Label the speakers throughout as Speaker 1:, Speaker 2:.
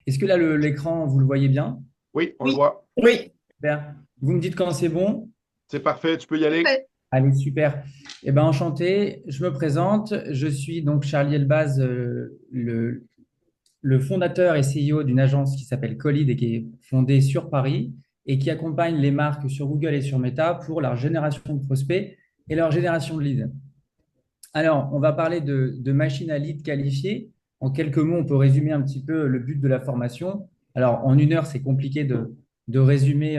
Speaker 1: Est-ce que là, l'écran, vous le voyez bien?
Speaker 2: Oui, on le
Speaker 3: Oui,
Speaker 2: voit.
Speaker 3: oui,
Speaker 1: Super. Vous me dites quand c'est bon?
Speaker 2: C'est parfait, tu peux y aller.
Speaker 3: parfait.
Speaker 1: Allez, super. Eh ben, enchanté, je me présente. Je suis donc Charlie Elbaz, le fondateur et CEO d'une agence qui s'appelle Colide et qui est fondée sur Paris et qui accompagne les marques sur Google et sur Meta pour leur génération de prospects et leur génération de leads. Alors, on va parler de machines à leads qualifiées. En quelques mots, on peut résumer un petit peu le but de la formation. Alors, en une heure, c'est compliqué de résumer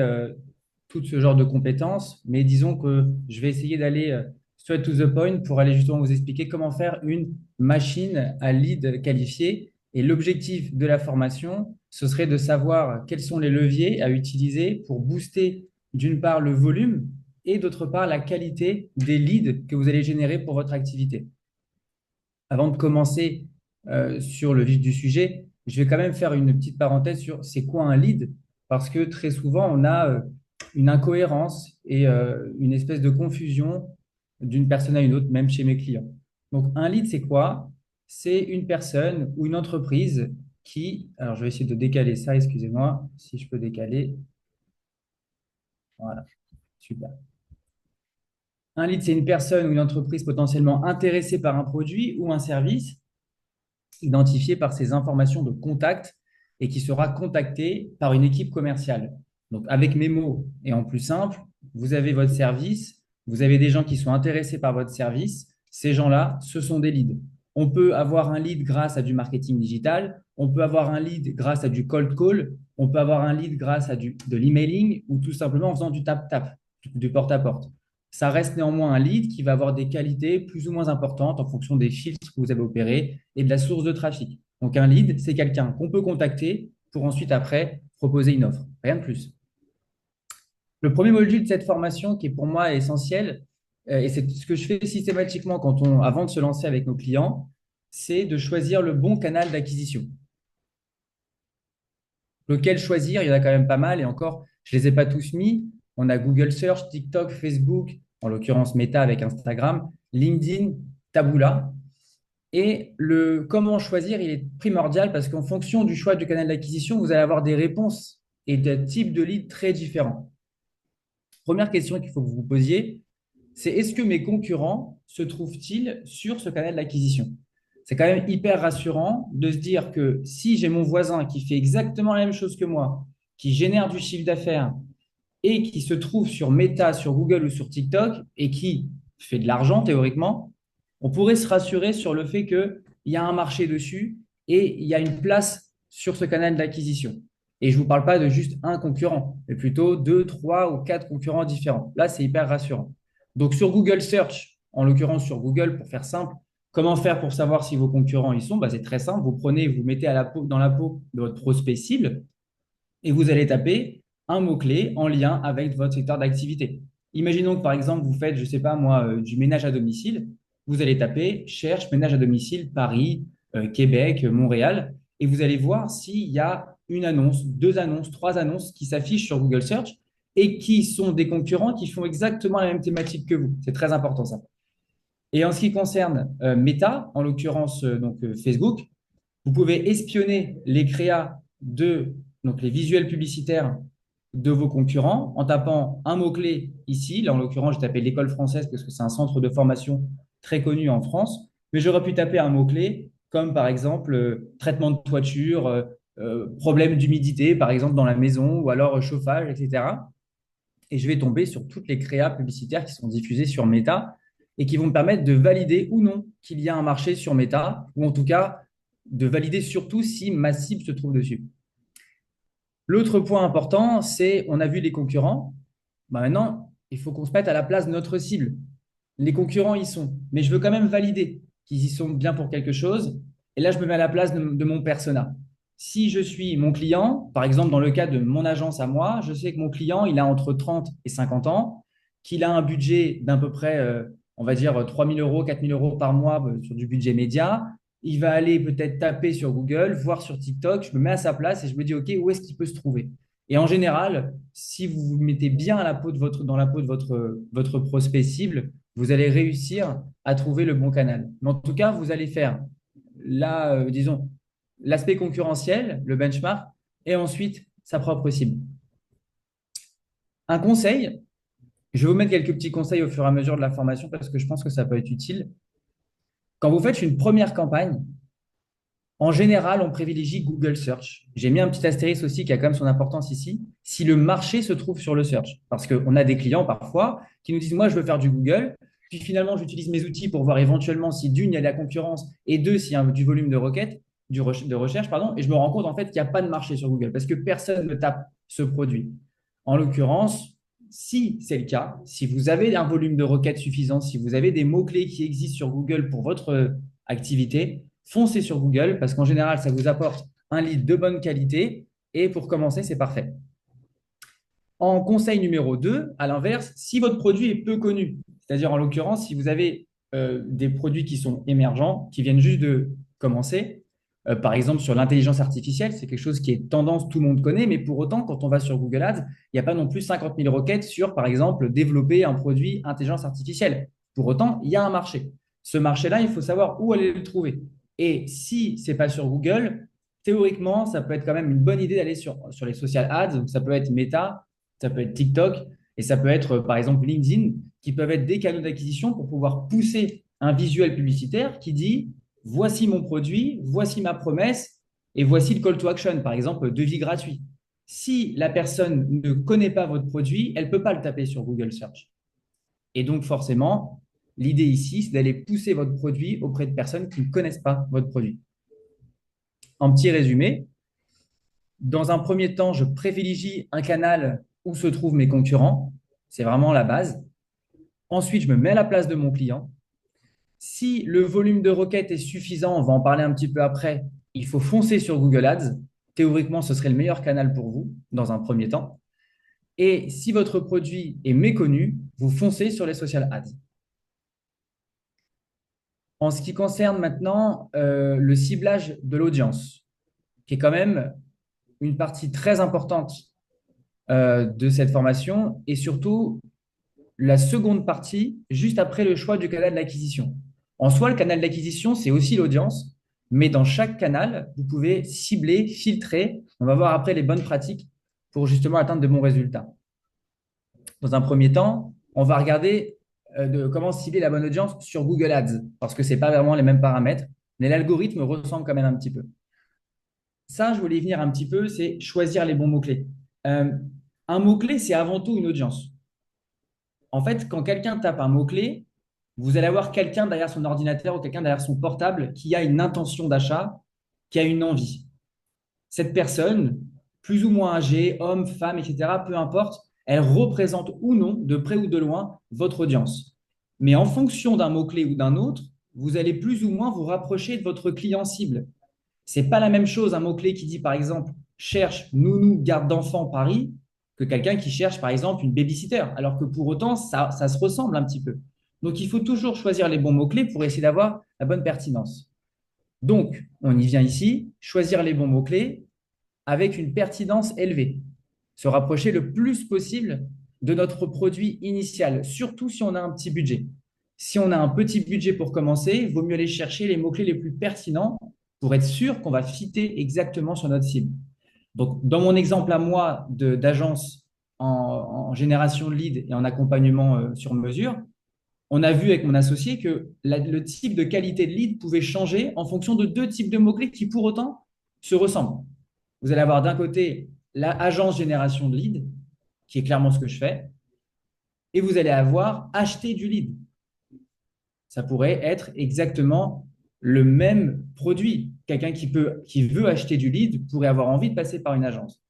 Speaker 1: tout ce genre de compétences, mais disons que je vais essayer d'aller straight to the point pour aller justement vous expliquer comment faire une machine à lead qualifiée. Et l'objectif de la formation, ce serait de savoir quels sont les leviers à utiliser pour booster d'une part le volume et d'autre part la qualité des leads que vous allez générer pour votre activité. Avant de commencer sur le vif du sujet, je vais quand même faire une petite parenthèse sur c'est quoi un lead, parce que très souvent on a une incohérence et une espèce de confusion d'une personne à une autre, même chez mes clients. Donc un lead, c'est quoi? C'est une personne ou une entreprise qui, alors je vais essayer de décaler ça, excusez-moi, si je peux décaler, voilà, super. Un lead, c'est une personne ou une entreprise potentiellement intéressée par un produit ou un service, identifié par ses informations de contact et qui sera contacté par une équipe commerciale. Donc, avec mes mots et en plus simple, vous avez votre service, vous avez des gens qui sont intéressés par votre service. Ces gens-là, ce sont des leads. On peut avoir un lead grâce à du marketing digital, on peut avoir un lead grâce à du cold call, on peut avoir un lead grâce à de l'emailing ou tout simplement en faisant du tap-tap, du porte-à-porte. Ça reste néanmoins un lead qui va avoir des qualités plus ou moins importantes en fonction des filtres que vous avez opérés et de la source de trafic. Donc un lead, c'est quelqu'un qu'on peut contacter pour ensuite après proposer une offre. Rien de plus. Le premier module de cette formation qui est pour moi essentiel, et c'est ce que je fais systématiquement avant de se lancer avec nos clients, c'est de choisir le bon canal d'acquisition. Lequel choisir? Il y en a quand même pas mal et encore, je ne les ai pas tous mis. On a Google Search, TikTok, Facebook, en l'occurrence Meta avec Instagram, LinkedIn, Taboola. Et le comment choisir, il est primordial parce qu'en fonction du choix du canal d'acquisition, vous allez avoir des réponses et des types de leads très différents. Première question qu'il faut que vous vous posiez, c'est est-ce que mes concurrents se trouvent-ils sur ce canal d'acquisition? C'est quand même hyper rassurant de se dire que si j'ai mon voisin qui fait exactement la même chose que moi, qui génère du chiffre d'affaires et qui se trouve sur Meta, sur Google ou sur TikTok et qui fait de l'argent théoriquement, on pourrait se rassurer sur le fait qu'il y a un marché dessus et il y a une place sur ce canal d'acquisition. Et je ne vous parle pas de juste un concurrent, mais plutôt deux, trois ou quatre concurrents différents. Là, c'est hyper rassurant. Donc sur Google Search, en l'occurrence sur Google, pour faire simple, comment faire pour savoir si vos concurrents y sont? Bah, c'est très simple. Vous prenez, vous mettez dans la peau de votre prospect cible et vous allez taper un mot-clé en lien avec votre secteur d'activité. Imaginons que par exemple, vous faites, je ne sais pas moi, du ménage à domicile. Vous allez taper cherche ménage à domicile Paris, Québec, Montréal, et vous allez voir s'il y a une annonce, deux annonces, trois annonces qui s'affichent sur Google Search et qui sont des concurrents qui font exactement la même thématique que vous. C'est très important ça. Et en ce qui concerne Meta, en l'occurrence Facebook, vous pouvez espionner les créas donc les visuels publicitaires de vos concurrents en tapant un mot-clé ici. Là, en l'occurrence, j'ai tapé l'école française parce que c'est un centre de formation très connu en France. Mais j'aurais pu taper un mot-clé comme par exemple traitement de toiture, problème d'humidité par exemple dans la maison ou alors chauffage, etc. Et je vais tomber sur toutes les créas publicitaires qui sont diffusées sur Meta et qui vont me permettre de valider ou non qu'il y a un marché sur Meta, ou en tout cas de valider surtout si ma cible se trouve dessus. L'autre point important, c'est on a vu les concurrents. Bah maintenant, il faut qu'on se mette à la place de notre cible. Les concurrents y sont, mais je veux quand même valider qu'ils y sont bien pour quelque chose. Et là, je me mets à la place de mon persona. Si je suis mon client, par exemple, dans le cas de mon agence à moi, je sais que mon client, il a entre 30 et 50 ans, qu'il a un budget d'à peu près, on va dire, 3 000 euros, 4 000 euros par mois sur du budget média. Il va aller peut-être taper sur Google, voir sur TikTok. Je me mets à sa place et je me dis, OK, où est-ce qu'il peut se trouver? Et en général, si vous vous mettez bien dans la peau de votre prospect cible, vous allez réussir à trouver le bon canal. Mais en tout cas, vous allez faire là, disons, l'aspect concurrentiel, le benchmark, et ensuite sa propre cible. Un conseil, je vais vous mettre quelques petits conseils au fur et à mesure de la formation parce que je pense que ça peut être utile. Quand vous faites une première campagne, en général, on privilégie Google Search. J'ai mis un petit astérisque aussi qui a quand même son importance ici, si le marché se trouve sur le search. Parce qu'on a des clients parfois qui nous disent, moi, je veux faire du Google, puis finalement, j'utilise mes outils pour voir éventuellement si d'une, il y a de la concurrence, et deux, s'il y a du volume de requêtes, de recherche, pardon, et je me rends compte en fait qu'il n'y a pas de marché sur Google parce que personne ne tape ce produit. En l'occurrence, si c'est le cas, si vous avez un volume de requêtes suffisant, si vous avez des mots-clés qui existent sur Google pour votre activité, foncez sur Google parce qu'en général, ça vous apporte un lead de bonne qualité et pour commencer, c'est parfait. En conseil numéro 2, à l'inverse, si votre produit est peu connu, c'est-à-dire en l'occurrence, si vous avez des produits qui sont émergents, qui viennent juste de commencer, par exemple sur l'intelligence artificielle, c'est quelque chose qui est tendance, tout le monde connaît, mais pour autant, quand on va sur Google Ads, il n'y a pas non plus 50 000 requêtes sur, par exemple, développer un produit intelligence artificielle. Pour autant, il y a un marché. Ce marché-là, il faut savoir où aller le trouver. Et si ce n'est pas sur Google, théoriquement, ça peut être quand même une bonne idée d'aller sur les social ads. Donc, ça peut être Meta, ça peut être TikTok et ça peut être, par exemple, LinkedIn, qui peuvent être des canaux d'acquisition pour pouvoir pousser un visuel publicitaire qui dit, voici mon produit, voici ma promesse et voici le call to action, par exemple, devis gratuit. Si la personne ne connaît pas votre produit, elle ne peut pas le taper sur Google Search. Et donc, forcément, l'idée ici, c'est d'aller pousser votre produit auprès de personnes qui ne connaissent pas votre produit. En petit résumé, dans un premier temps, je privilégie un canal où se trouvent mes concurrents. C'est vraiment la base. Ensuite, je me mets à la place de mon client. Si le volume de requêtes est suffisant, on va en parler un petit peu après, il faut foncer sur Google Ads. Théoriquement, ce serait le meilleur canal pour vous dans un premier temps. Et si votre produit est méconnu, vous foncez sur les social ads. En ce qui concerne maintenant le ciblage de l'audience, qui est quand même une partie très importante de cette formation et surtout la seconde partie, juste après le choix du canal d'acquisition. En soi, le canal d'acquisition, c'est aussi l'audience, mais dans chaque canal, vous pouvez cibler, filtrer. On va voir après les bonnes pratiques pour justement atteindre de bons résultats. Dans un premier temps, on va regarder comment cibler la bonne audience sur Google Ads, parce que ce n'est pas vraiment les mêmes paramètres, mais l'algorithme ressemble quand même un petit peu. Ça, je voulais y venir un petit peu, c'est choisir les bons mots-clés. Un mot-clé, c'est avant tout une audience. En fait, quand quelqu'un tape un mot-clé, vous allez avoir quelqu'un derrière son ordinateur ou quelqu'un derrière son portable qui a une intention d'achat, qui a une envie. Cette personne, plus ou moins âgée, homme, femme, etc., peu importe, elle représente ou non, de près ou de loin, votre audience. Mais en fonction d'un mot-clé ou d'un autre, vous allez plus ou moins vous rapprocher de votre client cible. C'est pas la même chose un mot-clé qui dit, par exemple, cherche nounou garde d'enfant Paris que quelqu'un qui cherche, par exemple, une babysitter. Alors que pour autant, ça se ressemble un petit peu. Donc, il faut toujours choisir les bons mots-clés pour essayer d'avoir la bonne pertinence. Donc, on y vient ici, choisir les bons mots-clés avec une pertinence élevée. Se rapprocher le plus possible de notre produit initial, surtout si on a un petit budget. Si on a un petit budget pour commencer, il vaut mieux aller chercher les mots-clés les plus pertinents pour être sûr qu'on va fitter exactement sur notre cible. Donc, dans mon exemple à moi d'agence en génération de leads et en accompagnement sur mesure, on a vu avec mon associé que le type de qualité de lead pouvait changer en fonction de deux types de mots-clés qui pour autant se ressemblent. Vous allez avoir d'un côté l'agence génération de lead, qui est clairement ce que je fais, et vous allez avoir acheter du lead. Ça pourrait être exactement le même produit. Quelqu'un qui veut acheter du lead pourrait avoir envie de passer par une agence.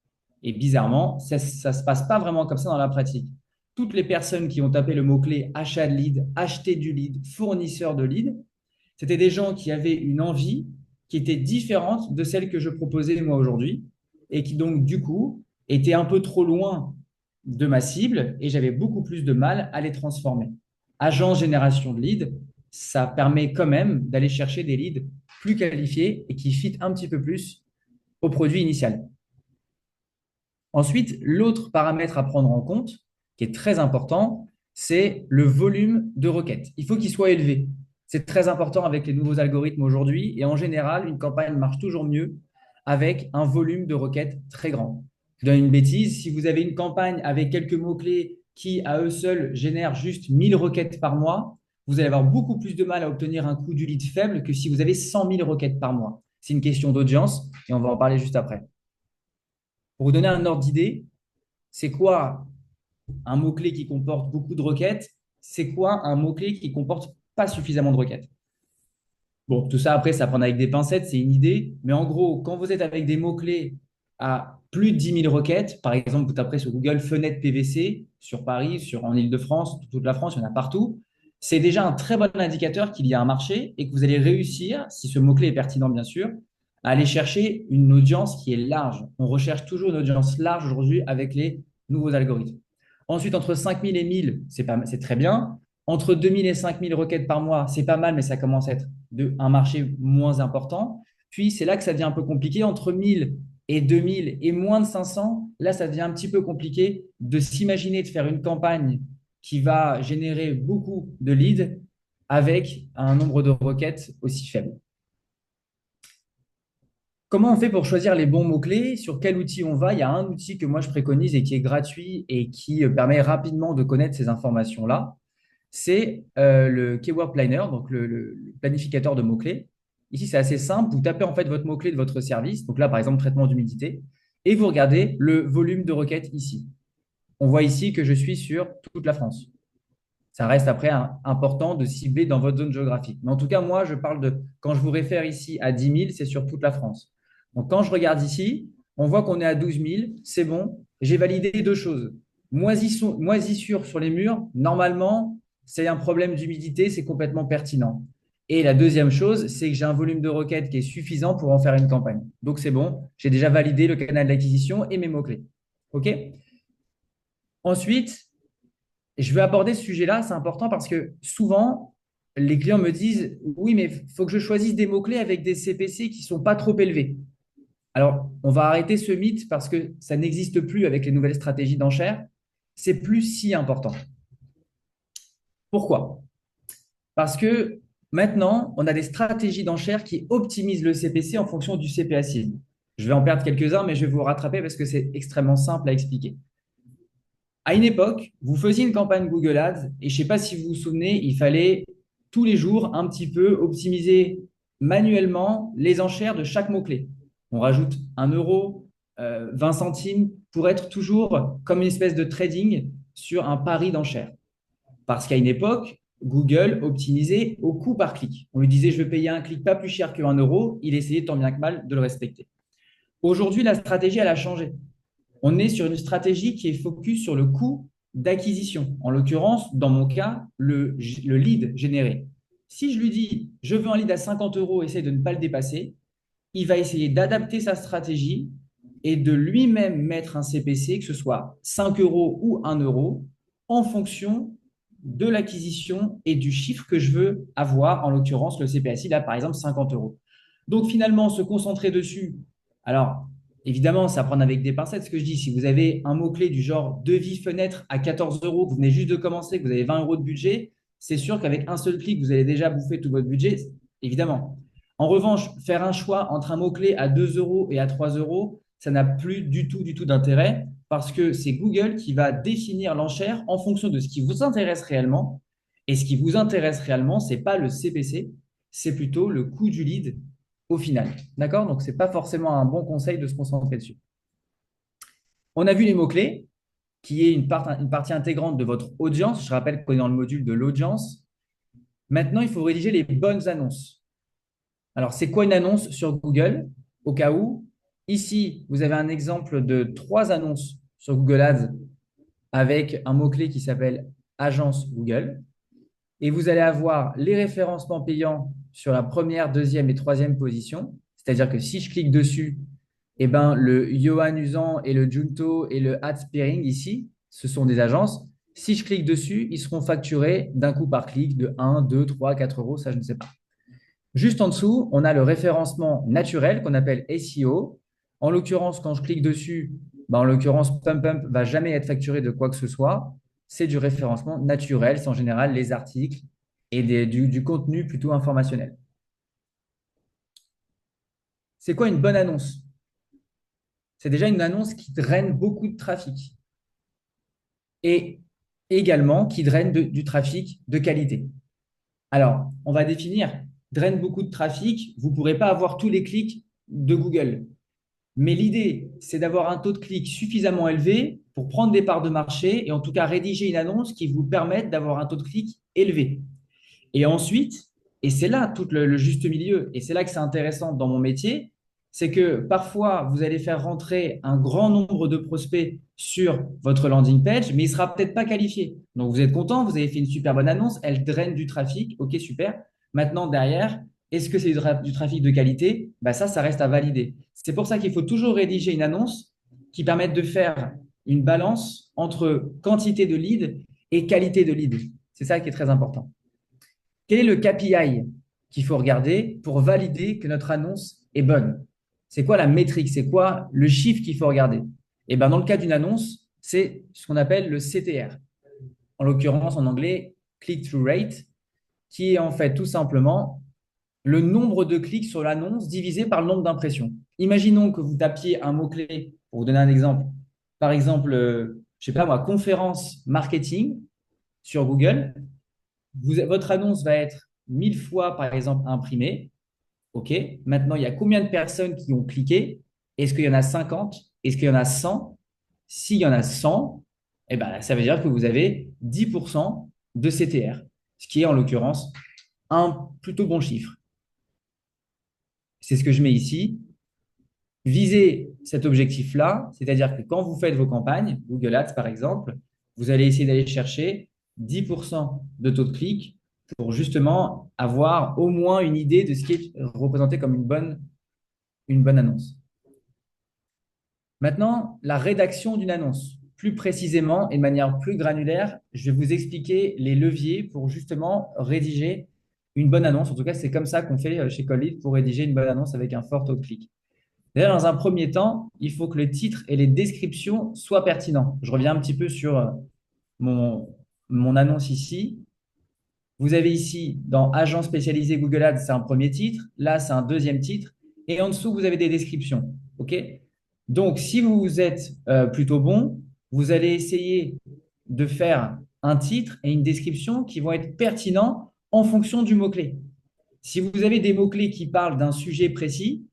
Speaker 1: Et bizarrement, ça ne se passe pas vraiment comme ça dans la pratique. Toutes les personnes qui ont tapé le mot-clé achat de lead, acheter du lead, fournisseur de lead, c'était des gens qui avaient une envie qui était différente de celle que je proposais moi aujourd'hui et qui donc du coup était un peu trop loin de ma cible et j'avais beaucoup plus de mal à les transformer. Agence génération de leads, ça permet quand même d'aller chercher des leads plus qualifiés et qui fit un petit peu plus au produit initial. Ensuite, l'autre paramètre à prendre en compte, qui est très important, c'est le volume de requêtes. Il faut qu'il soit élevé. C'est très important avec les nouveaux algorithmes aujourd'hui. Et en général, une campagne marche toujours mieux avec un volume de requêtes très grand. Je donne une bêtise. Si vous avez une campagne avec quelques mots-clés qui, à eux seuls, génèrent juste 1000 requêtes par mois, vous allez avoir beaucoup plus de mal à obtenir un coût du lead faible que si vous avez 100 000 requêtes par mois. C'est une question d'audience et on va en parler juste après. Pour vous donner un ordre d'idée, c'est quoi un mot-clé qui comporte beaucoup de requêtes? C'est quoi un mot-clé qui comporte pas suffisamment de requêtes? Bon, tout ça, après, ça prend avec des pincettes, c'est une idée. Mais en gros, quand vous êtes avec des mots-clés à plus de 10 000 requêtes, par exemple, vous taperez sur Google fenêtre PVC sur Paris, en Île-de-France, toute la France, il y en a partout. C'est déjà un très bon indicateur qu'il y a un marché et que vous allez réussir, si ce mot-clé est pertinent, bien sûr, à aller chercher une audience qui est large. On recherche toujours une audience large aujourd'hui avec les nouveaux algorithmes. Ensuite, entre 5 000 et 1 000, c'est très bien. Entre 2 000 et 5 000 requêtes par mois, c'est pas mal, mais ça commence à être un marché moins important. Puis, c'est là que ça devient un peu compliqué. Entre 1 000 et 2 000 et moins de 500, là, ça devient un petit peu compliqué de s'imaginer de faire une campagne qui va générer beaucoup de leads avec un nombre de requêtes aussi faible. Comment on fait pour choisir les bons mots-clés? Sur quel outil on va? Il y a un outil que moi je préconise et qui est gratuit et qui permet rapidement de connaître ces informations-là. C'est le Keyword Planner, donc le planificateur de mots-clés. Ici, c'est assez simple. Vous tapez en fait votre mot-clé de votre service. Donc là, par exemple, traitement d'humidité. Et vous regardez le volume de requêtes ici. On voit ici que je suis sur toute la France. Ça reste après important de cibler dans votre zone géographique. Mais en tout cas, moi, je parle de, quand je vous réfère ici à 10 000, c'est sur toute la France. Donc, quand je regarde ici, on voit qu'on est à 12 000, c'est bon. J'ai validé deux choses. Moisissure sur les murs, normalement, c'est un problème d'humidité, c'est complètement pertinent. Et la deuxième chose, c'est que j'ai un volume de requêtes qui est suffisant pour en faire une campagne. Donc, c'est bon, j'ai déjà validé le canal d'acquisition et mes mots-clés. OK? Ensuite, je vais aborder ce sujet-là, c'est important parce que souvent, les clients me disent, oui, mais il faut que je choisisse des mots-clés avec des CPC qui ne sont pas trop élevés. Alors, on va arrêter ce mythe parce que ça n'existe plus avec les nouvelles stratégies d'enchères. C'est plus si important. Pourquoi? Parce que maintenant, on a des stratégies d'enchères qui optimisent le CPC en fonction du CPA cible. Je vais en perdre quelques-uns, mais je vais vous rattraper parce que c'est extrêmement simple à expliquer. À une époque, vous faisiez une campagne Google Ads et je ne sais pas si vous vous souvenez, il fallait tous les jours un petit peu optimiser manuellement les enchères de chaque mot-clé. On rajoute 1 euro, 20 centimes pour être toujours comme une espèce de trading sur un pari d'enchères. Parce qu'à une époque, Google optimisait au coût par clic. On lui disait, je vais payer un clic pas plus cher que 1 euro. Il essayait tant bien que mal de le respecter. Aujourd'hui, la stratégie, elle a changé. On est sur une stratégie qui est focus sur le coût d'acquisition. En l'occurrence, dans mon cas, le lead généré. Si je lui dis, je veux un lead à 50 euros, essaye de ne pas le dépasser, il va essayer d'adapter sa stratégie et de lui-même mettre un CPC, que ce soit 5 euros ou 1 euro, en fonction de l'acquisition et du chiffre que je veux avoir, en l'occurrence le CPC, là par exemple 50 euros. Donc finalement, se concentrer dessus. Alors, évidemment, c'est à prendre avec des pincettes ce que je dis. Si vous avez un mot-clé du genre devis fenêtre à 14 euros, que vous venez juste de commencer, que vous avez 20 euros de budget, c'est sûr qu'avec un seul clic, vous allez déjà bouffer tout votre budget, évidemment. En revanche, faire un choix entre un mot-clé à 2 euros et à 3 euros, ça n'a plus du tout d'intérêt parce que c'est Google qui va définir l'enchère en fonction de ce qui vous intéresse réellement. Et ce qui vous intéresse réellement, ce n'est pas le CPC, c'est plutôt le coût du lead au final. D'accord? Donc, ce n'est pas forcément un bon conseil de se concentrer dessus. On a vu les mots-clés, qui est une partie intégrante de votre audience. Je rappelle qu'on est dans le module de l'audience. Maintenant, il faut rédiger les bonnes annonces. Alors, c'est quoi une annonce sur Google? Au cas où, ici, vous avez un exemple de 3 annonces sur Google Ads avec un mot-clé qui s'appelle agence Google. Et vous allez avoir les référencements payants sur la première, deuxième et troisième position. C'est-à-dire que si je clique dessus, eh ben, le Johan Usan et le Junto et le Adspairing ici, ce sont des agences. Si je clique dessus, ils seront facturés d'un coup par clic de 1, 2, 3, 4 euros, ça je ne sais pas. Juste en dessous, on a le référencement naturel qu'on appelle SEO. En l'occurrence, quand je clique dessus, en l'occurrence, PumpPump ne va jamais être facturé de quoi que ce soit. C'est du référencement naturel. C'est en général les articles et du contenu plutôt informationnel. C'est quoi une bonne annonce? C'est déjà une annonce qui draine beaucoup de trafic et également qui draine du trafic de qualité. Alors, on va définir, draine beaucoup de trafic, vous ne pourrez pas avoir tous les clics de Google. Mais l'idée, c'est d'avoir un taux de clic suffisamment élevé pour prendre des parts de marché et en tout cas rédiger une annonce qui vous permette d'avoir un taux de clic élevé. Et ensuite, et c'est là tout le juste milieu, et c'est là que c'est intéressant dans mon métier, c'est que parfois, vous allez faire rentrer un grand nombre de prospects sur votre landing page, mais il ne sera peut-être pas qualifié. Donc, vous êtes content, vous avez fait une super bonne annonce, elle draine du trafic, ok, super. Maintenant, derrière, est-ce que c'est du trafic de qualité? Bah, ça reste à valider. C'est pour ça qu'il faut toujours rédiger une annonce qui permette de faire une balance entre quantité de leads et qualité de leads. C'est ça qui est très important. Quel est le KPI qu'il faut regarder pour valider que notre annonce est bonne? C'est quoi la métrique? C'est quoi le chiffre qu'il faut regarder? Et ben, dans le cas d'une annonce, c'est ce qu'on appelle le CTR. En l'occurrence, en anglais, click-through rate, qui est en fait tout simplement le nombre de clics sur l'annonce divisé par le nombre d'impressions. Imaginons que vous tapiez un mot-clé, pour vous donner un exemple, par exemple, je ne sais pas moi, conférence marketing sur Google. Votre annonce va être 1000 fois, par exemple, imprimée. OK. Maintenant, il y a combien de personnes qui ont cliqué? Est-ce qu'il y en a 50? Est-ce qu'il y en a 100? S'il y en a 100, eh ben, ça veut dire que vous avez 10% de CTR, ce qui est en l'occurrence un plutôt bon chiffre. C'est ce que je mets ici. Visez cet objectif-là, c'est-à-dire que quand vous faites vos campagnes, Google Ads par exemple, vous allez essayer d'aller chercher 10% de taux de clic pour justement avoir au moins une idée de ce qui est représenté comme une bonne annonce. Maintenant, la rédaction d'une annonce. Plus précisément et de manière plus granulaire, je vais vous expliquer les leviers pour justement rédiger une bonne annonce. En tout cas, c'est comme ça qu'on fait chez Collead pour rédiger une bonne annonce avec un fort taux de clic. Déjà, dans un premier temps, il faut que le titre et les descriptions soient pertinents. Je reviens un petit peu sur mon, mon annonce ici. Vous avez ici, dans Agent spécialisé Google Ads, c'est un premier titre. Là, c'est un deuxième titre. Et en dessous, vous avez des descriptions. OK? Donc, si vous êtes plutôt bon, vous allez essayer de faire un titre et une description qui vont être pertinents en fonction du mot-clé. Si vous avez des mots-clés qui parlent d'un sujet précis,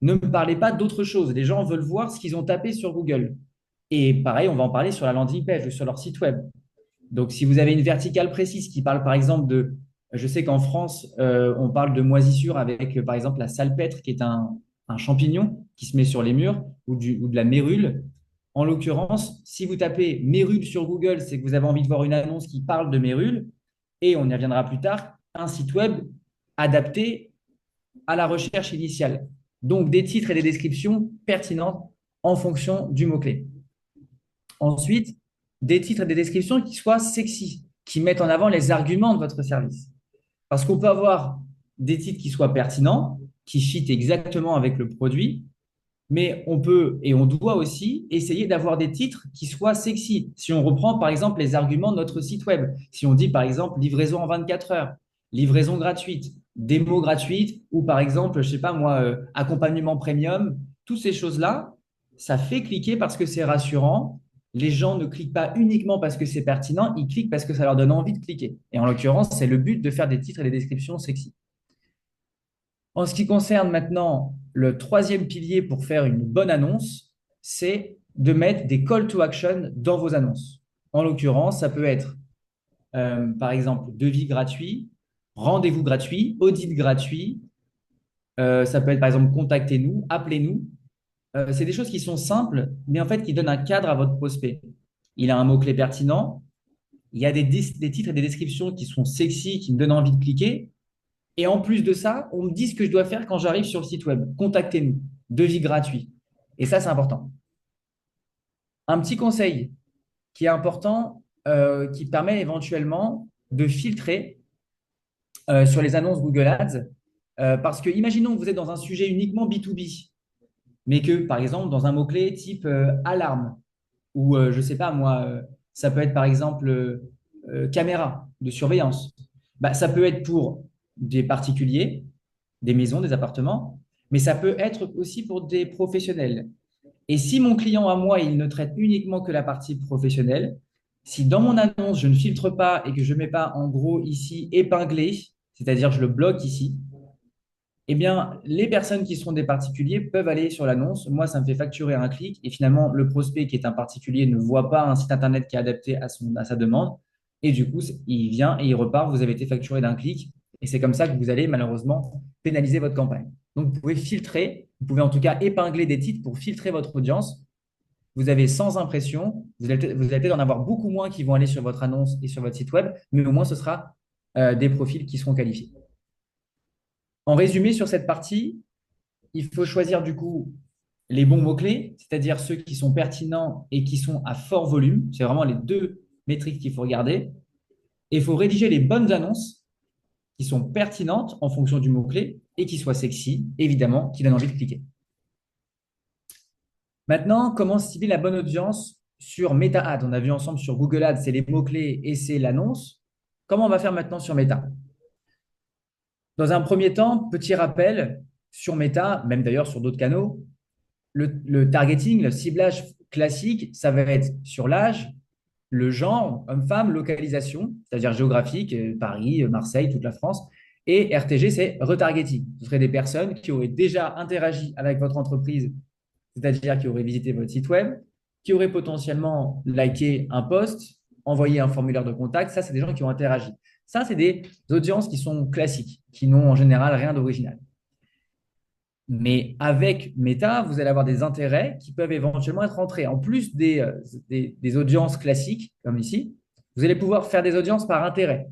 Speaker 1: ne me parlez pas d'autre chose. Les gens veulent voir ce qu'ils ont tapé sur Google. Et pareil, on va en parler sur la landing page ou sur leur site web. Donc, si vous avez une verticale précise qui parle par exemple de, je sais qu'en France, on parle de moisissure avec par exemple la salpêtre qui est un champignon qui se met sur les murs ou de la mérule. En l'occurrence, si vous tapez mérule sur Google, c'est que vous avez envie de voir une annonce qui parle de mérule. Et on y reviendra plus tard, un site web adapté à la recherche initiale. Donc, des titres et des descriptions pertinentes en fonction du mot-clé. Ensuite, des titres et des descriptions qui soient sexy, qui mettent en avant les arguments de votre service. Parce qu'on peut avoir des titres qui soient pertinents, qui fit exactement avec le produit, mais on peut et on doit aussi essayer d'avoir des titres qui soient sexy. Si on reprend par exemple les arguments de notre site web, si on dit par exemple livraison en 24 heures, livraison gratuite, démo gratuite ou par exemple, je sais pas moi, accompagnement premium, toutes ces choses-là, ça fait cliquer parce que c'est rassurant. Les gens ne cliquent pas uniquement parce que c'est pertinent, ils cliquent parce que ça leur donne envie de cliquer. Et en l'occurrence, c'est le but de faire des titres et des descriptions sexy. En ce qui concerne maintenant le troisième pilier pour faire une bonne annonce, c'est de mettre des call to action dans vos annonces. En l'occurrence, ça peut être par exemple devis gratuit, rendez-vous gratuit, audit gratuit. Ça peut être par exemple contactez-nous, appelez-nous. C'est des choses qui sont simples, mais en fait qui donnent un cadre à votre prospect. Il a un mot-clé pertinent, il y a des titres et des descriptions qui sont sexy, qui me donnent envie de cliquer. Et en plus de ça, on me dit ce que je dois faire quand j'arrive sur le site web. Contactez-nous. Devis gratuit. Et ça, c'est important. Un petit conseil qui est important, qui permet éventuellement de filtrer sur les annonces Google Ads. Parce que imaginons que vous êtes dans un sujet uniquement B2B, mais que, par exemple, dans un mot-clé type alarme, ou je ne sais pas moi, ça peut être par exemple caméra de surveillance. Bah, ça peut être pour des particuliers, des maisons, des appartements, mais ça peut être aussi pour des professionnels. Et si mon client à moi, il ne traite uniquement que la partie professionnelle, si dans mon annonce, je ne filtre pas et que je ne mets pas en gros ici épinglé, c'est-à-dire je le bloque ici, eh bien, les personnes qui sont des particuliers peuvent aller sur l'annonce. Moi, ça me fait facturer un clic et finalement, le prospect qui est un particulier ne voit pas un site internet qui est adapté à sa demande. Et du coup, il vient et il repart. Vous avez été facturé d'un clic et c'est comme ça que vous allez malheureusement pénaliser votre campagne. Donc, vous pouvez filtrer, vous pouvez en tout cas épingler des titres pour filtrer votre audience. Vous avez sans impression, vous allez peut-être en avoir beaucoup moins qui vont aller sur votre annonce et sur votre site web, mais au moins ce sera des profils qui seront qualifiés. En résumé, sur cette partie, il faut choisir du coup les bons mots-clés, c'est-à-dire ceux qui sont pertinents et qui sont à fort volume. C'est vraiment les deux métriques qu'il faut regarder. Et il faut rédiger les bonnes annonces qui sont pertinentes en fonction du mot-clé et qui soient sexy, évidemment, qui donnent envie de cliquer. Maintenant, comment cibler la bonne audience sur Meta Ads? On a vu ensemble sur Google Ads, c'est les mots-clés et c'est l'annonce. Comment on va faire maintenant sur Meta? Dans un premier temps, petit rappel, sur Meta, même d'ailleurs sur d'autres canaux, le targeting, le ciblage classique, ça va être sur l'âge, le genre, homme-femme, localisation, c'est-à-dire géographique, Paris, Marseille, toute la France. Et RTG, c'est retargeting. Ce seraient des personnes qui auraient déjà interagi avec votre entreprise, c'est-à-dire qui auraient visité votre site web, qui auraient potentiellement liké un post, envoyé un formulaire de contact. Ça, c'est des gens qui ont interagi. Ça, c'est des audiences qui sont classiques, qui n'ont en général rien d'original. Mais avec Meta, vous allez avoir des intérêts qui peuvent éventuellement être entrés. En plus des audiences classiques, comme ici, vous allez pouvoir faire des audiences par intérêt.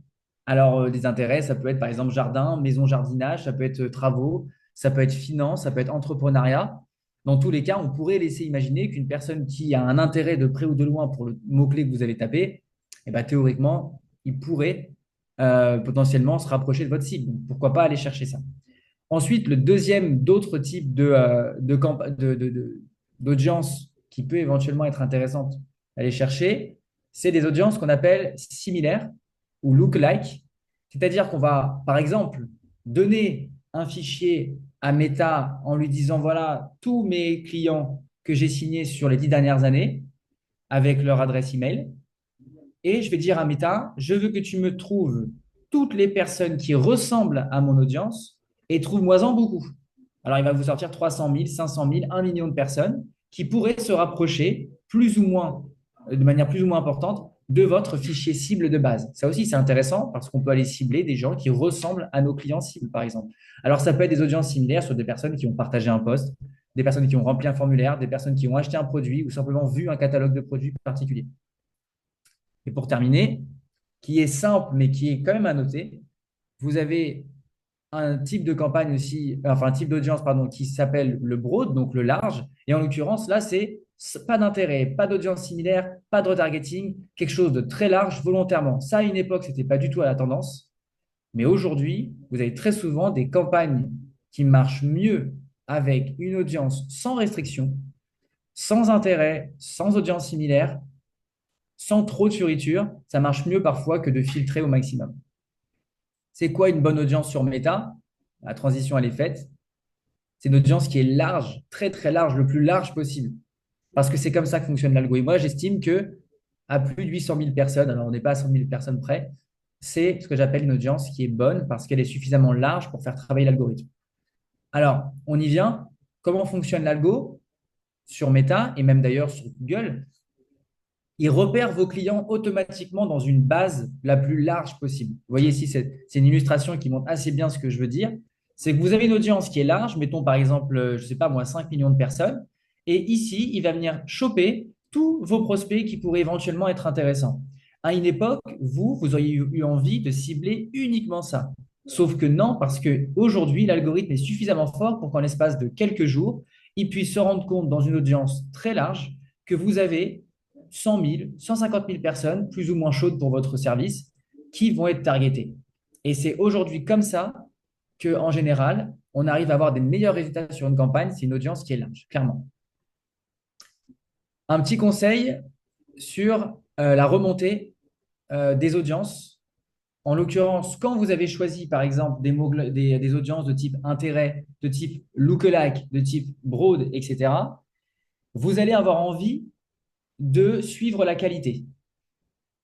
Speaker 1: Alors, des intérêts, ça peut être par exemple jardin, maison jardinage, ça peut être travaux, ça peut être finance, ça peut être entrepreneuriat. Dans tous les cas, on pourrait laisser imaginer qu'une personne qui a un intérêt de près ou de loin pour le mot-clé que vous avez tapé, eh ben, théoriquement, il pourrait potentiellement se rapprocher de votre cible. Donc, pourquoi pas aller chercher ça? Ensuite, le deuxième, d'autres types d'audience qui peut éventuellement être intéressante à aller chercher, c'est des audiences qu'on appelle similaires ou look-alike. C'est-à-dire qu'on va, par exemple, donner un fichier à Meta en lui disant, voilà, tous mes clients que j'ai signés sur les 10 dernières années avec leur adresse email. Et je vais dire à Meta, je veux que tu me trouves toutes les personnes qui ressemblent à mon audience et trouve-moi-en beaucoup. Alors, il va vous sortir 300 000, 500 000, 1 million de personnes qui pourraient se rapprocher plus ou moins, de manière plus ou moins importante de votre fichier cible de base. Ça aussi, c'est intéressant parce qu'on peut aller cibler des gens qui ressemblent à nos clients cibles, par exemple. Alors, ça peut être des audiences similaires sur des personnes qui ont partagé un post, des personnes qui ont rempli un formulaire, des personnes qui ont acheté un produit ou simplement vu un catalogue de produits particuliers. Et pour terminer, qui est simple, mais qui est quand même à noter, vous avez un type de campagne aussi, enfin un type d'audience, pardon, qui s'appelle le broad, donc le large. Et en l'occurrence, là, c'est pas d'intérêt, pas d'audience similaire, pas de retargeting, quelque chose de très large volontairement. Ça, à une époque, ce n'était pas du tout à la tendance. Mais aujourd'hui, vous avez très souvent des campagnes qui marchent mieux avec une audience sans restriction, sans intérêt, sans audience similaire, sans trop de fioriture, ça marche mieux parfois que de filtrer au maximum. C'est quoi une bonne audience sur Meta? La transition, elle est faite. C'est une audience qui est large, très très large, le plus large possible. Parce que c'est comme ça que fonctionne l'algo. Et moi, j'estime que à plus de 800 000 personnes, alors on n'est pas à 100 000 personnes près, c'est ce que j'appelle une audience qui est bonne parce qu'elle est suffisamment large pour faire travailler l'algorithme. Alors, on y vient. Comment fonctionne l'algo sur Meta et même d'ailleurs sur Google? Il repère vos clients automatiquement dans une base la plus large possible. Vous voyez ici, c'est une illustration qui montre assez bien ce que je veux dire. C'est que vous avez une audience qui est large, mettons par exemple, je ne sais pas moi, 5 millions de personnes. Et ici, il va venir choper tous vos prospects qui pourraient éventuellement être intéressants. À une époque, vous auriez eu envie de cibler uniquement ça. Sauf que non, parce qu'aujourd'hui, l'algorithme est suffisamment fort pour qu'en l'espace de quelques jours, il puisse se rendre compte dans une audience très large que vous avez 100 000, 150 000 personnes plus ou moins chaudes pour votre service qui vont être targetées. Et c'est aujourd'hui comme ça qu'en général, on arrive à avoir des meilleurs résultats sur une campagne. C'est une audience qui est large, clairement. Un petit conseil sur la remontée des audiences. En l'occurrence, quand vous avez choisi, par exemple, des audiences de type intérêt, de type lookalike, de type broad, etc., vous allez avoir envie de suivre la qualité.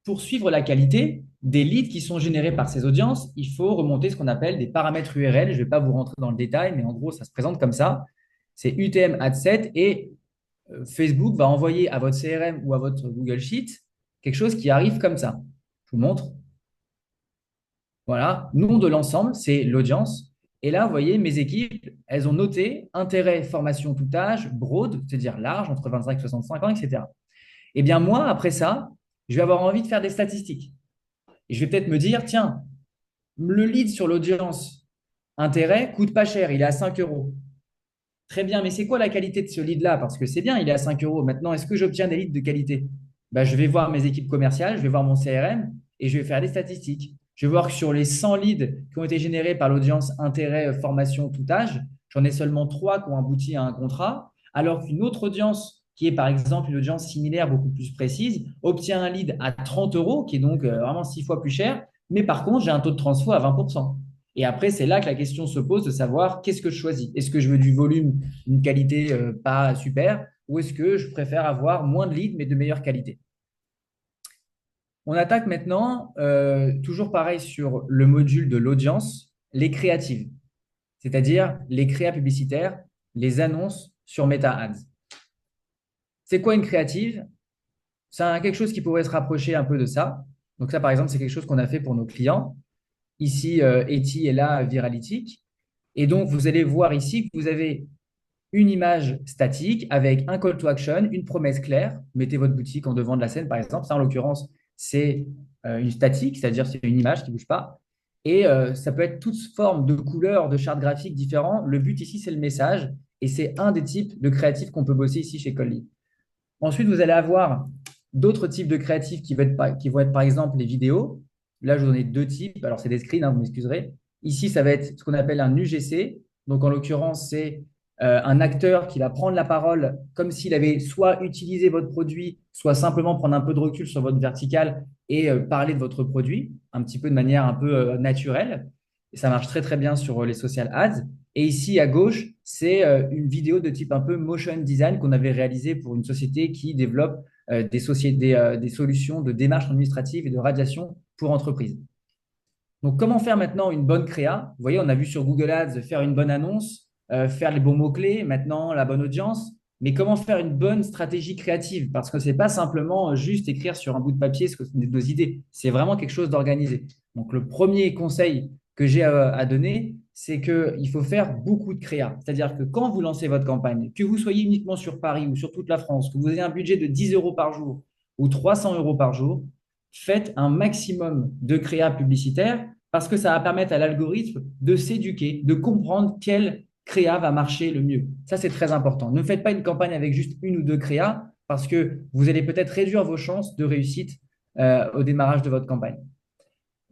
Speaker 1: Pour suivre la qualité des leads qui sont générés par ces audiences, il faut remonter ce qu'on appelle des paramètres URL. Je ne vais pas vous rentrer dans le détail, mais en gros, ça se présente comme ça. C'est UTM ad set et Facebook va envoyer à votre CRM ou à votre Google Sheet quelque chose qui arrive comme ça. Je vous montre. Voilà, nom de l'ensemble, c'est l'audience. Et là, vous voyez, mes équipes, elles ont noté intérêt, formation, tout âge, broad, c'est-à-dire large, entre 25 et 65 ans, etc. Eh bien, moi, après ça, je vais avoir envie de faire des statistiques. Et je vais peut-être me dire, tiens, le lead sur l'audience intérêt coûte pas cher, il est à 5 euros. Très bien, mais c'est quoi la qualité de ce lead-là? Parce que c'est bien, il est à 5 euros. Maintenant, est-ce que j'obtiens des leads de qualité? Ben, je vais voir mes équipes commerciales, je vais voir mon CRM et je vais faire des statistiques. Je vais voir que sur les 100 leads qui ont été générés par l'audience intérêt, formation, tout âge, j'en ai seulement 3 qui ont abouti à un contrat, alors qu'une autre audience, qui est par exemple une audience similaire, beaucoup plus précise, obtient un lead à 30 euros, qui est donc vraiment 6 fois plus cher, mais par contre, j'ai un taux de transfo à 20%. Et après, c'est là que la question se pose de savoir qu'est-ce que je choisis. Est-ce que je veux du volume, une qualité pas super, ou est-ce que je préfère avoir moins de leads mais de meilleure qualité? On attaque maintenant, toujours pareil sur le module de l'audience, les créatives, c'est-à-dire les créas publicitaires, les annonces sur Meta Ads. C'est quoi une créative? C'est quelque chose qui pourrait se rapprocher un peu de ça. Donc ça, par exemple, c'est quelque chose qu'on a fait pour nos clients. Ici, Eti et là, Viralytic. Et donc, vous allez voir ici que vous avez une image statique avec un call to action, une promesse claire. Mettez votre boutique en devant de la scène, par exemple. Ça, en l'occurrence, c'est une statique, c'est-à-dire c'est une image qui ne bouge pas. Et ça peut être toute forme de couleurs, de chartes graphiques différents. Le but ici, c'est le message. Et c'est un des types de créatifs qu'on peut bosser ici chez Colly. Ensuite, vous allez avoir d'autres types de créatifs qui vont être, par exemple les vidéos. Là, je vous donne deux types. Alors, c'est des screens, hein, vous m'excuserez. Ici, ça va être ce qu'on appelle un UGC. Donc, en l'occurrence, c'est un acteur qui va prendre la parole comme s'il avait soit utilisé votre produit, soit simplement prendre un peu de recul sur votre verticale et parler de votre produit, un petit peu de manière un peu naturelle. Et ça marche très, très bien sur les social ads. Et ici, à gauche, c'est une vidéo de type un peu motion design qu'on avait réalisée pour une société qui développe des solutions de démarche administrative et de radiation pour entreprises. Donc, comment faire maintenant une bonne créa? Vous voyez, on a vu sur Google Ads faire une bonne annonce, faire les bons mots-clés, maintenant la bonne audience. Mais comment faire une bonne stratégie créative? Parce que ce n'est pas simplement juste écrire sur un bout de papier nos idées. C'est vraiment quelque chose d'organisé. Donc, le premier conseil que j'ai à donner, c'est qu'il faut faire beaucoup de créa. C'est-à-dire que quand vous lancez votre campagne, que vous soyez uniquement sur Paris ou sur toute la France, que vous ayez un budget de 10 euros par jour ou 300 euros par jour, faites un maximum de créa publicitaire parce que ça va permettre à l'algorithme de s'éduquer, de comprendre quelle créa va marcher le mieux. Ça, c'est très important. Ne faites pas une campagne avec juste une ou deux créas parce que vous allez peut-être réduire vos chances de réussite au démarrage de votre campagne.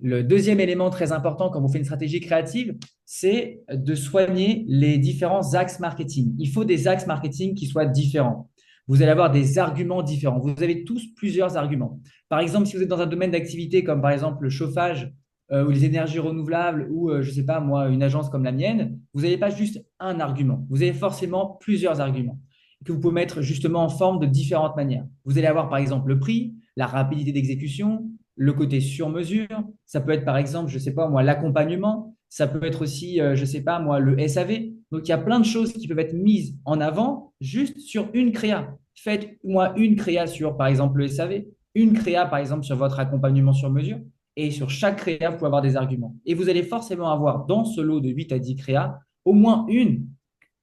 Speaker 1: Le deuxième élément très important quand vous faites une stratégie créative, c'est de soigner les différents axes marketing. Il faut des axes marketing qui soient différents. Vous allez avoir des arguments différents. Vous avez tous plusieurs arguments. Par exemple, si vous êtes dans un domaine d'activité comme par exemple le chauffage ou les énergies renouvelables ou, je ne sais pas moi, une agence comme la mienne, vous n'avez pas juste un argument. Vous avez forcément plusieurs arguments que vous pouvez mettre justement en forme de différentes manières. Vous allez avoir par exemple le prix, la rapidité d'exécution, le côté sur mesure. Ça peut être par exemple, je ne sais pas moi, l'accompagnement. Ça peut être aussi, je ne sais pas moi, le SAV. Donc, il y a plein de choses qui peuvent être mises en avant juste sur une créa. Faites-moi une créa sur, par exemple, le SAV, une créa, par exemple, sur votre accompagnement sur mesure. Et sur chaque créa, vous pouvez avoir des arguments. Et vous allez forcément avoir dans ce lot de 8 à 10 créas, au moins une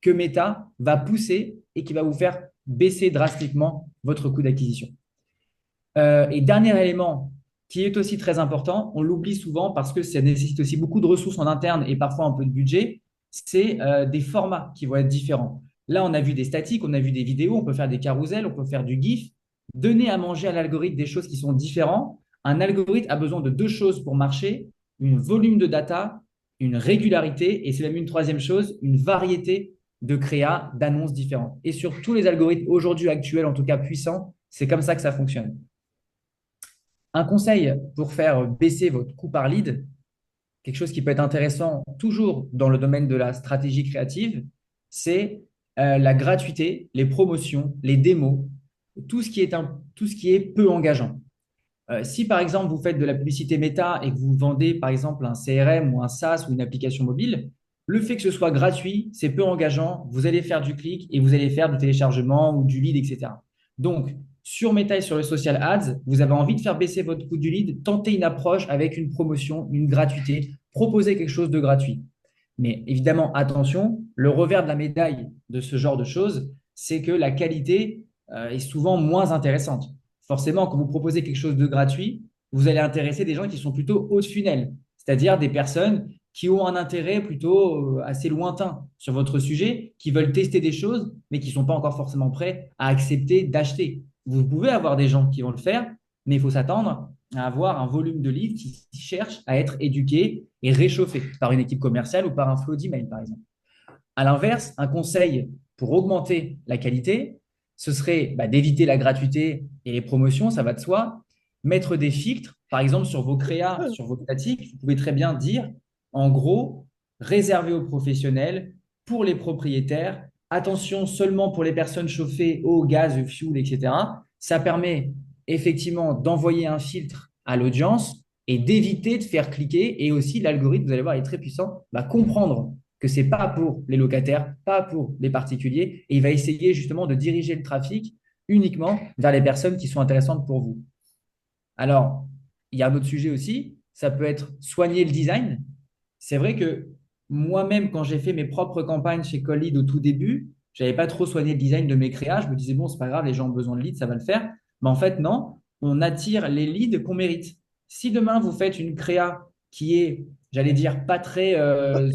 Speaker 1: que Meta va pousser et qui va vous faire baisser drastiquement votre coût d'acquisition. Et dernier élément qui est aussi très important, on l'oublie souvent parce que ça nécessite aussi beaucoup de ressources en interne et parfois un peu de budget, c'est des formats qui vont être différents. Là, on a vu des statiques, on a vu des vidéos, on peut faire des carousels, on peut faire du GIF. Donner à manger à l'algorithme des choses qui sont différentes. Un algorithme a besoin de deux choses pour marcher, une volume de data, une régularité, et c'est même une troisième chose, une variété de créas, d'annonces différentes. Et sur tous les algorithmes aujourd'hui actuels, en tout cas puissants, c'est comme ça que ça fonctionne. Un conseil pour faire baisser votre coût par lead, quelque chose qui peut être intéressant toujours dans le domaine de la stratégie créative, c'est la gratuité, les promotions, les démos, tout ce qui est peu engageant. Si par exemple vous faites de la publicité méta et que vous vendez par exemple un CRM ou un SaaS ou une application mobile, le fait que ce soit gratuit, c'est peu engageant, vous allez faire du clic et vous allez faire du téléchargement ou du lead, etc. Donc, sur Meta et sur le social ads, vous avez envie de faire baisser votre coût du lead, tentez une approche avec une promotion, une gratuité, proposez quelque chose de gratuit. Mais évidemment, attention, le revers de la médaille de ce genre de choses, c'est que la qualité est souvent moins intéressante. Forcément, quand vous proposez quelque chose de gratuit, vous allez intéresser des gens qui sont plutôt haut de funnel, c'est-à-dire des personnes qui ont un intérêt plutôt assez lointain sur votre sujet, qui veulent tester des choses, mais qui ne sont pas encore forcément prêts à accepter d'acheter. Vous pouvez avoir des gens qui vont le faire, mais il faut s'attendre à avoir un volume de leads qui cherche à être éduqué et réchauffé par une équipe commerciale ou par un flow d'email, par exemple. À l'inverse, un conseil pour augmenter la qualité, ce serait d'éviter la gratuité et les promotions, ça va de soi. Mettre des filtres, par exemple sur vos créas, sur vos statiques, vous pouvez très bien dire, en gros, réservé aux professionnels, pour les propriétaires, attention seulement pour les personnes chauffées au gaz, au fuel, etc. Ça permet effectivement d'envoyer un filtre à l'audience et d'éviter de faire cliquer. Et aussi, l'algorithme, vous allez voir, est très puissant, va comprendre que ce n'est pas pour les locataires, pas pour les particuliers, et il va essayer justement de diriger le trafic uniquement vers les personnes qui sont intéressantes pour vous. Alors, il y a un autre sujet aussi, ça peut être soigner le design. C'est vrai que moi-même, quand j'ai fait mes propres campagnes chez Collead au tout début, je n'avais pas trop soigné le design de mes créas. Je me disais, bon, c'est pas grave, les gens ont besoin de leads, ça va le faire. Mais en fait, non, on attire les leads qu'on mérite. Si demain, vous faites une créa qui est, j'allais dire, pas très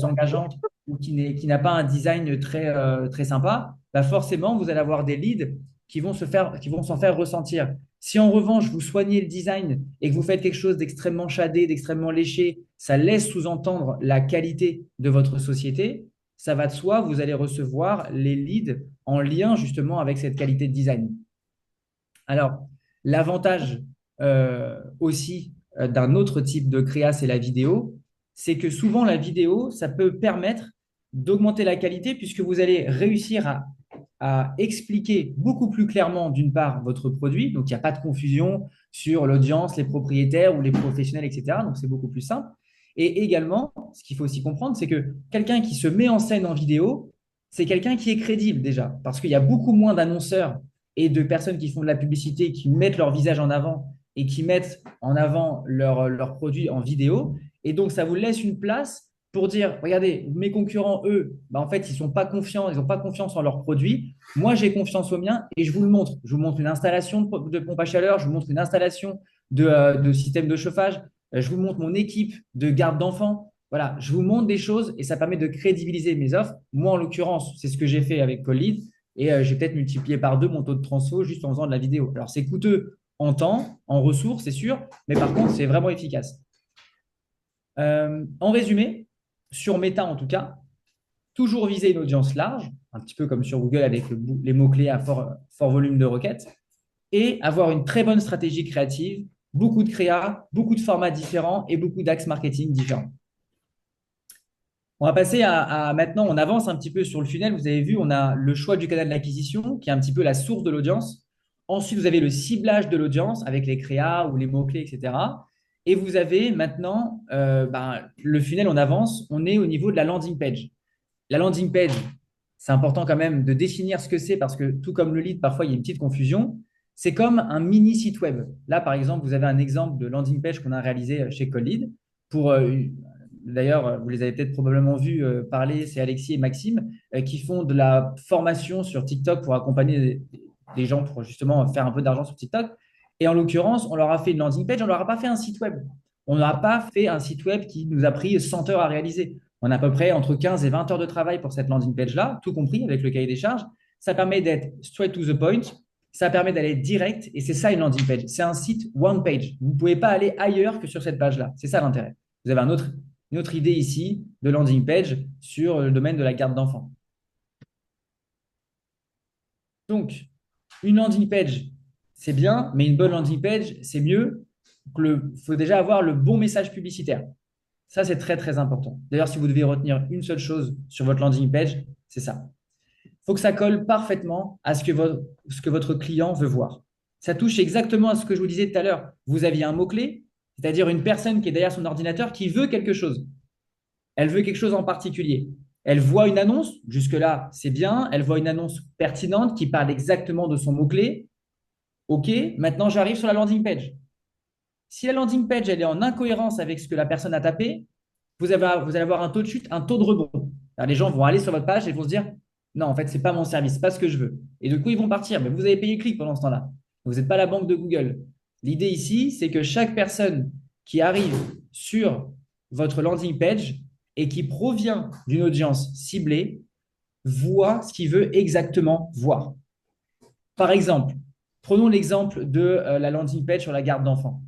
Speaker 1: engageante ou qui n'a pas un design très sympa, bah forcément, vous allez avoir des leads qui vont s'en faire ressentir. Si en revanche, vous soignez le design et que vous faites quelque chose d'extrêmement shadé, d'extrêmement léché, ça laisse sous-entendre la qualité de votre société, ça va de soi, vous allez recevoir les leads en lien justement avec cette qualité de design. Alors, l'avantage aussi d'un autre type de créa, c'est la vidéo. C'est que souvent, la vidéo, ça peut permettre d'augmenter la qualité puisque vous allez réussir à expliquer beaucoup plus clairement, d'une part, votre produit. Donc, il n'y a pas de confusion sur l'audience, les propriétaires ou les professionnels, etc. Donc, c'est beaucoup plus simple. Et également, ce qu'il faut aussi comprendre, c'est que quelqu'un qui se met en scène en vidéo, c'est quelqu'un qui est crédible déjà, parce qu'il y a beaucoup moins d'annonceurs et de personnes qui font de la publicité, qui mettent leur visage en avant et qui mettent en avant leurs produits en vidéo. Et donc, ça vous laisse une place pour dire, regardez, mes concurrents, eux, en fait, ils sont pas confiants, ils n'ont pas confiance en leurs produits. Moi, j'ai confiance aux miens et je vous le montre. Je vous montre une installation de pompe à chaleur, je vous montre une installation de système de chauffage, je vous montre mon équipe de garde d'enfants. Voilà, je vous montre des choses et ça permet de crédibiliser mes offres. Moi, en l'occurrence, c'est ce que j'ai fait avec Collead et j'ai peut-être multiplié par deux mon taux de transfo juste en faisant de la vidéo. Alors, c'est coûteux en temps, en ressources, c'est sûr, mais par contre, c'est vraiment efficace. En résumé, sur Meta en tout cas, toujours viser une audience large, un petit peu comme sur Google avec les mots-clés à fort volume de requêtes, et avoir une très bonne stratégie créative, beaucoup de créa, beaucoup de formats différents et beaucoup d'axes marketing différents. On va passer maintenant, on avance un petit peu sur le funnel. Vous avez vu, on a le choix du canal d'acquisition qui est un petit peu la source de l'audience. Ensuite, vous avez le ciblage de l'audience avec les créas ou les mots-clés, etc. Et vous avez maintenant le funnel, on avance, on est au niveau de la landing page. La landing page, c'est important quand même de définir ce que c'est parce que tout comme le lead, parfois il y a une petite confusion. C'est comme un mini site web. Là, par exemple, vous avez un exemple de landing page qu'on a réalisé chez Collead pour d'ailleurs, vous les avez peut-être probablement vus parler, c'est Alexis et Maxime qui font de la formation sur TikTok pour accompagner des gens pour justement faire un peu d'argent sur TikTok. Et en l'occurrence, on leur a fait une landing page, on leur a pas fait un site web. On n'a pas fait un site web qui nous a pris 100 heures à réaliser. On a à peu près entre 15 et 20 heures de travail pour cette landing page-là, tout compris avec le cahier des charges. Ça permet d'être straight to the point, ça permet d'aller direct et c'est ça une landing page. C'est un site one page. Vous ne pouvez pas aller ailleurs que sur cette page-là. C'est ça l'intérêt. Vous avez une autre idée ici de landing page sur le domaine de la garde d'enfants. Donc, une landing page, c'est bien, mais une bonne landing page, c'est mieux. faut déjà avoir le bon message publicitaire. Ça, c'est très, très important. D'ailleurs, si vous devez retenir une seule chose sur votre landing page, c'est ça. Il faut que ça colle parfaitement à ce que votre client veut voir. Ça touche exactement à ce que je vous disais tout à l'heure. Vous aviez un mot-clé, c'est-à-dire une personne qui est derrière son ordinateur qui veut quelque chose. Elle veut quelque chose en particulier. Elle voit une annonce, jusque-là, c'est bien. Elle voit une annonce pertinente qui parle exactement de son mot-clé. OK, maintenant j'arrive sur la landing page. Si la landing page elle est en incohérence avec ce que la personne a tapé, vous allez avoir un taux de chute, un taux de rebond. Alors, les gens vont aller sur votre page et vont se dire, non, en fait, ce n'est pas mon service, ce n'est pas ce que je veux. Et du coup, ils vont partir. Mais vous avez payé clic pendant ce temps-là. Vous n'êtes pas la banque de Google. L'idée ici, c'est que chaque personne qui arrive sur votre landing page et qui provient d'une audience ciblée voit ce qu'il veut exactement voir. Par exemple, prenons l'exemple de la landing page sur la garde d'enfants.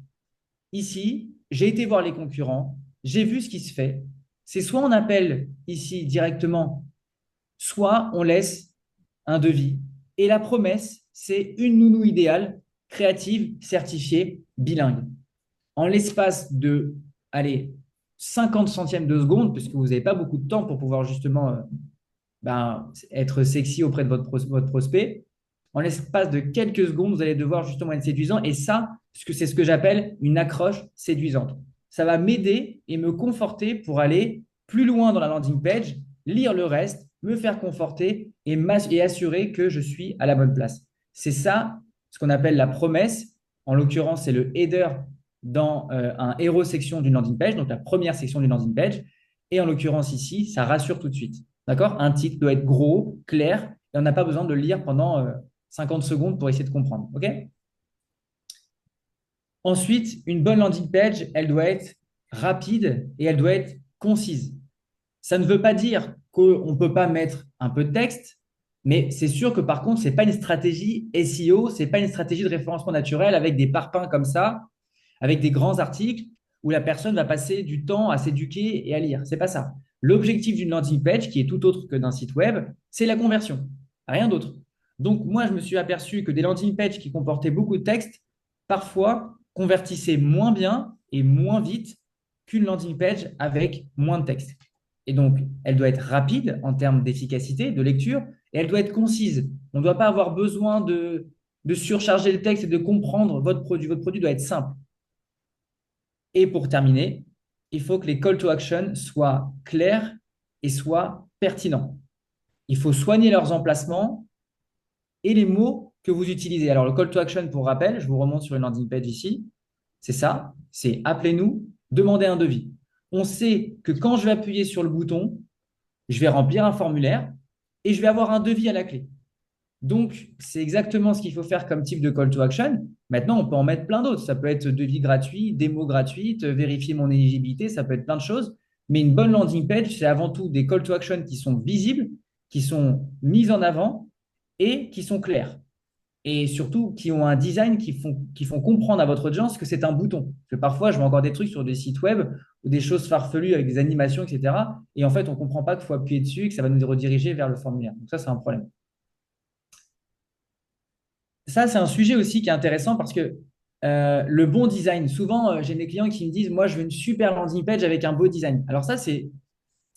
Speaker 1: Ici, j'ai été voir les concurrents, j'ai vu ce qui se fait. C'est soit on appelle ici directement, soit on laisse un devis. Et la promesse, c'est une nounou idéale, créative, certifiée, bilingue. En l'espace de, allez, 50 centièmes de seconde, puisque vous n'avez pas beaucoup de temps pour pouvoir justement être sexy auprès de votre prospect, en l'espace de quelques secondes, vous allez devoir justement être séduisant. Et ça, c'est ce que j'appelle une accroche séduisante. Ça va m'aider et me conforter pour aller plus loin dans la landing page, lire le reste, me faire conforter et assurer que je suis à la bonne place. C'est ça ce qu'on appelle la promesse. En l'occurrence, c'est le header dans un héros section d'une landing page, donc la première section d'une landing page. Et en l'occurrence ici, ça rassure tout de suite. D'accord? Un titre doit être gros, clair, et on n'a pas besoin de le lire pendant 50 secondes pour essayer de comprendre. OK? Ensuite, une bonne landing page, elle doit être rapide et elle doit être concise. Ça ne veut pas dire qu'on ne peut pas mettre un peu de texte, mais c'est sûr que par contre, ce n'est pas une stratégie SEO, ce n'est pas une stratégie de référencement naturel avec des parpaings comme ça, avec des grands articles où la personne va passer du temps à s'éduquer et à lire. Ce n'est pas ça. L'objectif d'une landing page, qui est tout autre que d'un site web, c'est la conversion, rien d'autre. Donc, moi, je me suis aperçu que des landing pages qui comportaient beaucoup de texte, parfois, convertissaient moins bien et moins vite qu'une landing page avec moins de texte. Et donc, elle doit être rapide en termes d'efficacité, de lecture, et elle doit être concise. On ne doit pas avoir besoin de surcharger le texte et de comprendre votre produit. Votre produit doit être simple. Et pour terminer, il faut que les call to action soient clairs et soient pertinents. Il faut soigner leurs emplacements et les mots que vous utilisez. Alors, le call to action, pour rappel, je vous remonte sur une landing page ici, c'est ça, c'est appelez-nous, demandez un devis. On sait que quand je vais appuyer sur le bouton, je vais remplir un formulaire et je vais avoir un devis à la clé. Donc, c'est exactement ce qu'il faut faire comme type de call to action. Maintenant, on peut en mettre plein d'autres. Ça peut être devis gratuit, démo gratuite, vérifier mon éligibilité, ça peut être plein de choses. Mais une bonne landing page, c'est avant tout des call to action qui sont visibles, qui sont mises en avant et qui sont clairs. Et surtout, qui ont un design qui font comprendre à votre audience que c'est un bouton. Parce que parfois, je vois encore des trucs sur des sites web ou des choses farfelues avec des animations, etc. Et en fait, on ne comprend pas qu'il faut appuyer dessus et que ça va nous rediriger vers le formulaire. Donc ça, c'est un problème. Ça, c'est un sujet aussi qui est intéressant parce que le bon design, souvent, j'ai des clients qui me disent, moi, je veux une super landing page avec un beau design. Alors ça, c'est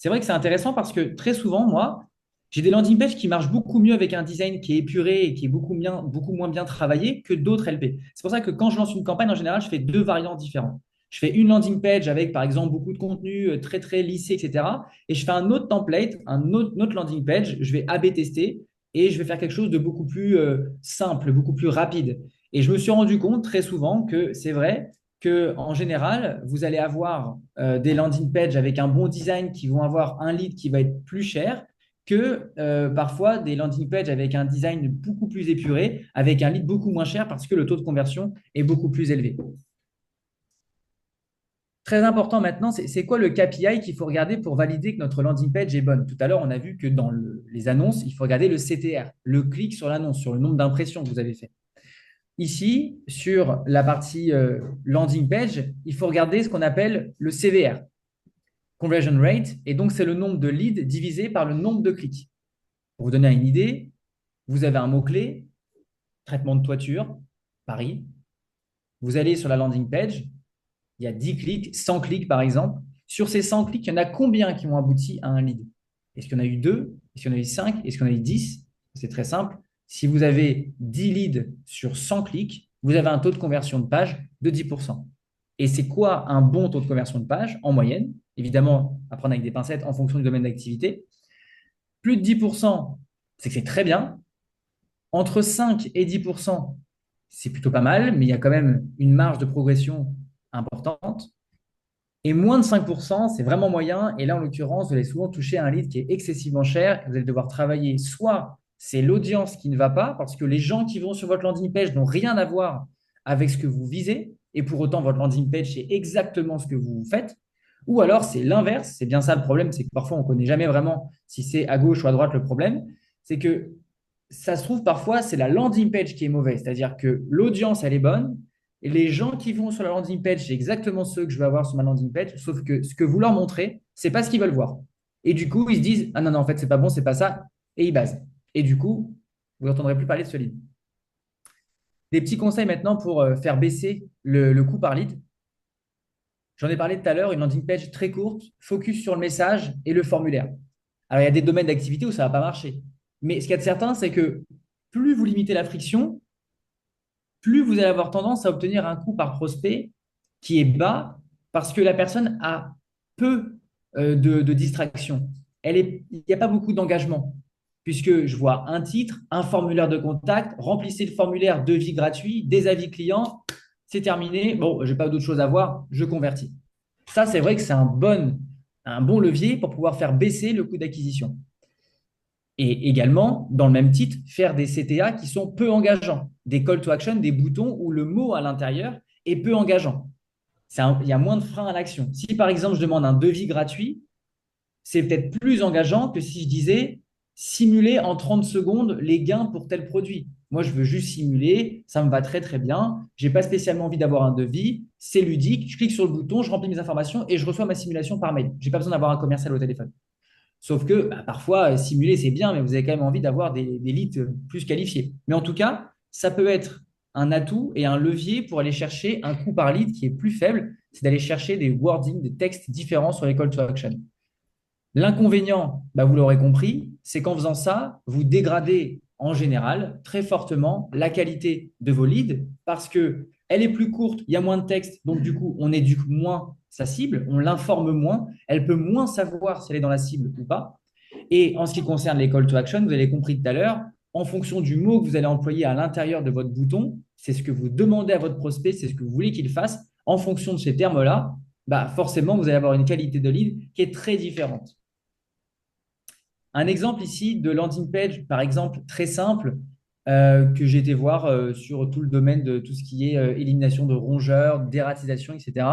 Speaker 1: vrai que c'est intéressant parce que très souvent, moi, j'ai des landing pages qui marchent beaucoup mieux avec un design qui est épuré et qui est beaucoup moins bien travaillé que d'autres LP. C'est pour ça que quand je lance une campagne, en général, je fais deux variantes différentes. Je fais une landing page avec, par exemple, beaucoup de contenu très, très lissé, etc. Et je fais un autre template, autre landing page. Je vais A/B tester et je vais faire quelque chose de beaucoup plus simple, beaucoup plus rapide. Et je me suis rendu compte très souvent que c'est vrai qu'en général, vous allez avoir des landing pages avec un bon design qui vont avoir un lead qui va être plus cher que parfois des landing pages avec un design beaucoup plus épuré, avec un lead beaucoup moins cher parce que le taux de conversion est beaucoup plus élevé. Très important maintenant, c'est quoi le KPI qu'il faut regarder pour valider que notre landing page est bonne? Tout à l'heure, on a vu que dans les annonces, il faut regarder le CTR, le clic sur l'annonce, sur le nombre d'impressions que vous avez fait. Ici, sur la partie landing page, il faut regarder ce qu'on appelle le CVR, Conversion Rate, et donc c'est le nombre de leads divisé par le nombre de clics. Pour vous donner une idée, vous avez un mot-clé, traitement de toiture, Paris. vous allez sur la landing page, il y a 10 clics, 100 clics par exemple. Sur ces 100 clics, il y en a combien qui ont abouti à un lead? Est-ce qu'il y en a eu 2? Est-ce qu'il y en a eu 5? Est-ce qu'il y en a eu 10? C'est très simple. Si vous avez 10 leads sur 100 clics, vous avez un taux de conversion de page de 10%. Et c'est quoi un bon taux de conversion de page en moyenne? Évidemment, à prendre avec des pincettes en fonction du domaine d'activité. Plus de 10%, c'est que c'est très bien. Entre 5 et 10%, c'est plutôt pas mal, mais il y a quand même une marge de progression importante. Et moins de 5%, c'est vraiment moyen. Et là, en l'occurrence, vous allez souvent toucher un lead qui est excessivement cher. Vous allez devoir travailler. Soit c'est l'audience qui ne va pas, parce que les gens qui vont sur votre landing page n'ont rien à voir avec ce que vous visez. Et pour autant, votre landing page, c'est exactement ce que vous faites. Ou alors, c'est l'inverse. C'est bien ça le problème. C'est que parfois, on ne connaît jamais vraiment si c'est à gauche ou à droite le problème. C'est que ça se trouve parfois, c'est la landing page qui est mauvaise. C'est-à-dire que l'audience, elle est bonne, et les gens qui vont sur la landing page, c'est exactement ceux que je vais avoir sur ma landing page, sauf que ce que vous leur montrez, c'est pas ce qu'ils veulent voir. Et du coup, ils se disent, ah non, non, en fait, c'est pas bon, c'est pas ça, et ils basent. Et du coup, vous n'entendrez plus parler de ce lead. Des petits conseils maintenant pour faire baisser le coût par lead. J'en ai parlé tout à l'heure, une landing page très courte, focus sur le message et le formulaire. Alors, il y a des domaines d'activité où ça ne va pas marcher. Mais ce qu'il y a de certain, c'est que plus vous limitez la friction, plus vous allez avoir tendance à obtenir un coût par prospect qui est bas parce que la personne a peu de distraction. Il n'y a pas beaucoup d'engagement puisque je vois un titre, un formulaire de contact, remplissez le formulaire devis gratuit, des avis clients, c'est terminé. Bon, je n'ai pas d'autre chose à voir, je convertis. Ça, c'est vrai que c'est un bon levier pour pouvoir faire baisser le coût d'acquisition. Et également, dans le même titre, faire des CTA qui sont peu engageants, des call to action, des boutons où le mot à l'intérieur est peu engageant. Il y a moins de freins à l'action. Si par exemple je demande un devis gratuit, c'est peut-être plus engageant que si je disais simuler en 30 secondes les gains pour tel produit. Moi, je veux juste simuler, ça me va très très bien. Je n'ai pas spécialement envie d'avoir un devis, c'est ludique. Je clique sur le bouton, je remplis mes informations et je reçois ma simulation par mail. Je n'ai pas besoin d'avoir un commercial au téléphone. Sauf que parfois, simuler, c'est bien, mais vous avez quand même envie d'avoir des leads plus qualifiés. Mais en tout cas, ça peut être un atout et un levier pour aller chercher un coût par lead qui est plus faible. C'est d'aller chercher des wordings, des textes différents sur les call to action. L'inconvénient, vous l'aurez compris, c'est qu'en faisant ça, vous dégradez en général très fortement la qualité de vos leads parce que elle est plus courte, il y a moins de texte, donc du coup, on éduque moins sa cible, on l'informe moins, elle peut moins savoir si elle est dans la cible ou pas. Et en ce qui concerne les call to action, vous avez compris tout à l'heure, en fonction du mot que vous allez employer à l'intérieur de votre bouton, c'est ce que vous demandez à votre prospect, c'est ce que vous voulez qu'il fasse. En fonction de ces termes-là, forcément, vous allez avoir une qualité de lead qui est très différente. Un exemple ici de landing page, par exemple, très simple, que j'ai été voir sur tout le domaine de tout ce qui est élimination de rongeurs, dératisation, etc.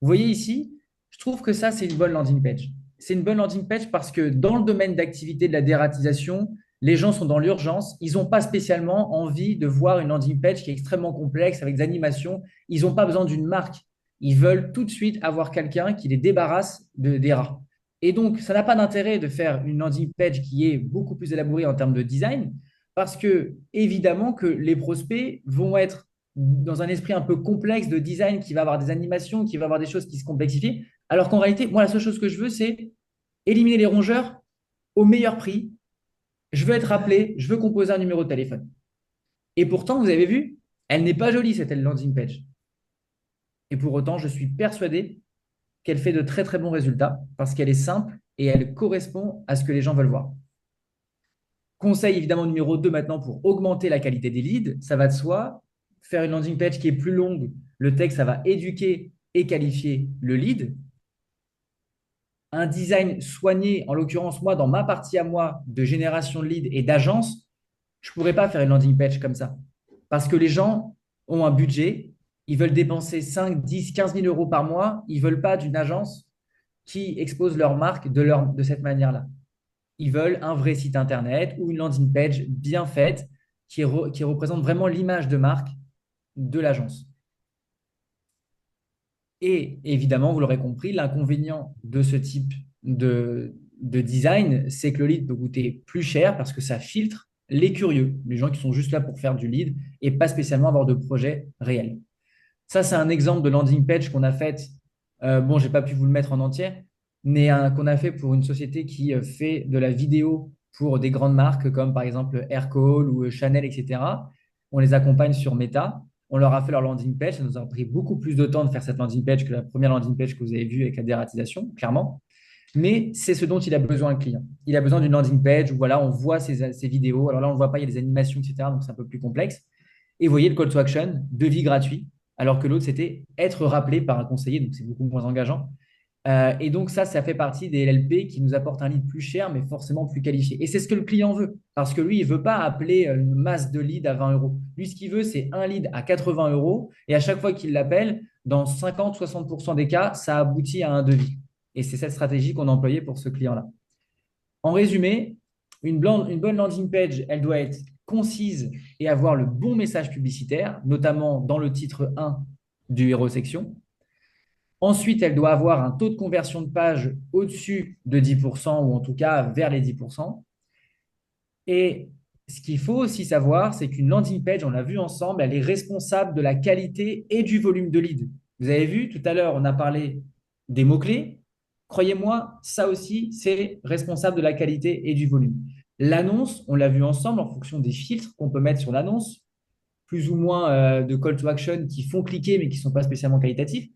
Speaker 1: Vous voyez ici, je trouve que ça, c'est une bonne landing page. C'est une bonne landing page parce que dans le domaine d'activité de la dératisation, les gens sont dans l'urgence. Ils n'ont pas spécialement envie de voir une landing page qui est extrêmement complexe avec des animations. Ils n'ont pas besoin d'une marque. Ils veulent tout de suite avoir quelqu'un qui les débarrasse des rats. Et donc, ça n'a pas d'intérêt de faire une landing page qui est beaucoup plus élaborée en termes de design, parce que évidemment que les prospects vont être dans un esprit un peu complexe de design qui va avoir des animations, qui va avoir des choses qui se complexifient, alors qu'en réalité, moi, la seule chose que je veux, c'est éliminer les rongeurs au meilleur prix. Je veux être rappelé, je veux composer un numéro de téléphone. Et pourtant, vous avez vu, elle n'est pas jolie, cette landing page. Et pour autant, je suis persuadé qu'elle fait de très très bons résultats parce qu'elle est simple et elle correspond à ce que les gens veulent voir. Conseil évidemment numéro 2 maintenant pour augmenter la qualité des leads, ça va de soi. Faire une landing page qui est plus longue, le texte, ça va éduquer et qualifier le lead. Un design soigné, en l'occurrence moi, dans ma partie à moi de génération de leads et d'agence, je ne pourrais pas faire une landing page comme ça. Parce que les gens ont un budget, ils veulent dépenser 5, 10, 15 000 euros par mois, ils ne veulent pas d'une agence qui exposent leur marque de cette manière-là. Ils veulent un vrai site internet ou une landing page bien faite qui représente vraiment l'image de marque de l'agence. Et évidemment, vous l'aurez compris, l'inconvénient de ce type de design, c'est que le lead peut coûter plus cher parce que ça filtre les curieux, les gens qui sont juste là pour faire du lead et pas spécialement avoir de projet réel. Ça, c'est un exemple de landing page qu'on a fait. Bon, j'ai pas pu vous le mettre en entier, mais qu'on a fait pour une société qui fait de la vidéo pour des grandes marques comme par exemple Aircall ou Chanel, etc. On les accompagne sur Meta. On leur a fait leur landing page. Ça nous a pris beaucoup plus de temps de faire cette landing page que la première landing page que vous avez vue avec la dératisation, clairement. Mais c'est ce dont il a besoin, le client. Il a besoin d'une landing page où voilà, on voit ses vidéos. Alors là, on ne voit pas, il y a des animations, etc. Donc c'est un peu plus complexe. Et vous voyez le call to action, devis gratuit, alors que l'autre, c'était être rappelé par un conseiller. Donc c'est beaucoup moins engageant. Et donc ça fait partie des LLP qui nous apportent un lead plus cher, mais forcément plus qualifié. Et c'est ce que le client veut, parce que lui, il ne veut pas appeler une masse de leads à 20 euros. Lui, ce qu'il veut, c'est un lead à 80 euros. Et à chaque fois qu'il l'appelle, dans 50-60% des cas, ça aboutit à un devis. Et c'est cette stratégie qu'on a employée pour ce client-là. En résumé, une bonne landing page, elle doit être concise et avoir le bon message publicitaire, notamment dans le titre 1 du héros section. Ensuite, elle doit avoir un taux de conversion de page au-dessus de 10% ou en tout cas vers les 10%. Et ce qu'il faut aussi savoir, c'est qu'une landing page, on l'a vu ensemble, elle est responsable de la qualité et du volume de lead. Vous avez vu, tout à l'heure, on a parlé des mots-clés. Croyez-moi, ça aussi, c'est responsable de la qualité et du volume. L'annonce, on l'a vu ensemble en fonction des filtres qu'on peut mettre sur l'annonce, plus ou moins de call to action qui font cliquer mais qui ne sont pas spécialement qualitatifs.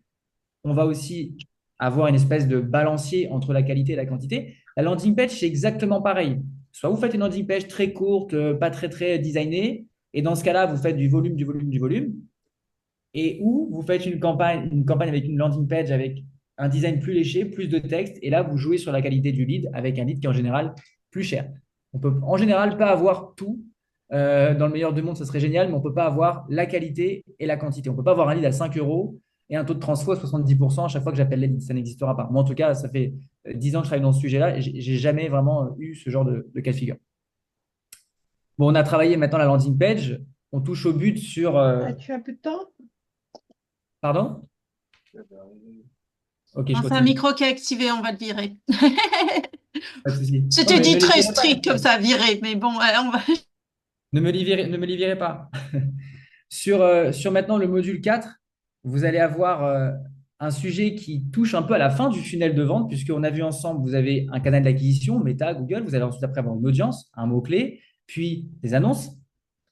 Speaker 1: On va aussi avoir une espèce de balancier entre la qualité et la quantité. La landing page, c'est exactement pareil. Soit vous faites une landing page très courte, pas très très designée, et dans ce cas-là, vous faites du volume, du volume, du volume, et ou vous faites une campagne avec une landing page avec un design plus léché, plus de texte, et là, vous jouez sur la qualité du lead avec un lead qui est en général plus cher. On peut en général pas avoir tout. Dans le meilleur des mondes, ça serait génial, mais on ne peut pas avoir la qualité et la quantité. On ne peut pas avoir un lead à 5 euros et un taux de transfo à 70% à chaque fois que j'appelle les leads. Ça n'existera pas. Moi, en tout cas, ça fait 10 ans que je travaille dans ce sujet-là et j'ai jamais vraiment eu ce genre de cas de figure. Bon, on a travaillé maintenant la landing page. On touche au but sur.
Speaker 2: Ah, tu as un peu de temps?
Speaker 1: Pardon? Ok, je
Speaker 2: Ah, c'est un
Speaker 1: continue.
Speaker 2: micro qui est activé, on va le virer.
Speaker 1: Pas de souci. Non,
Speaker 2: C'était
Speaker 1: mais
Speaker 2: dit
Speaker 1: ne les
Speaker 2: très
Speaker 1: virez pas,
Speaker 2: strict comme ça, virer, mais bon, on va.
Speaker 1: ne me les virez pas. Sur maintenant le module 4, vous allez avoir un sujet qui touche un peu à la fin du funnel de vente, puisqu'on a vu ensemble, vous avez un canal d'acquisition, Meta, Google, vous allez ensuite après avoir une audience, un mot-clé, puis des annonces,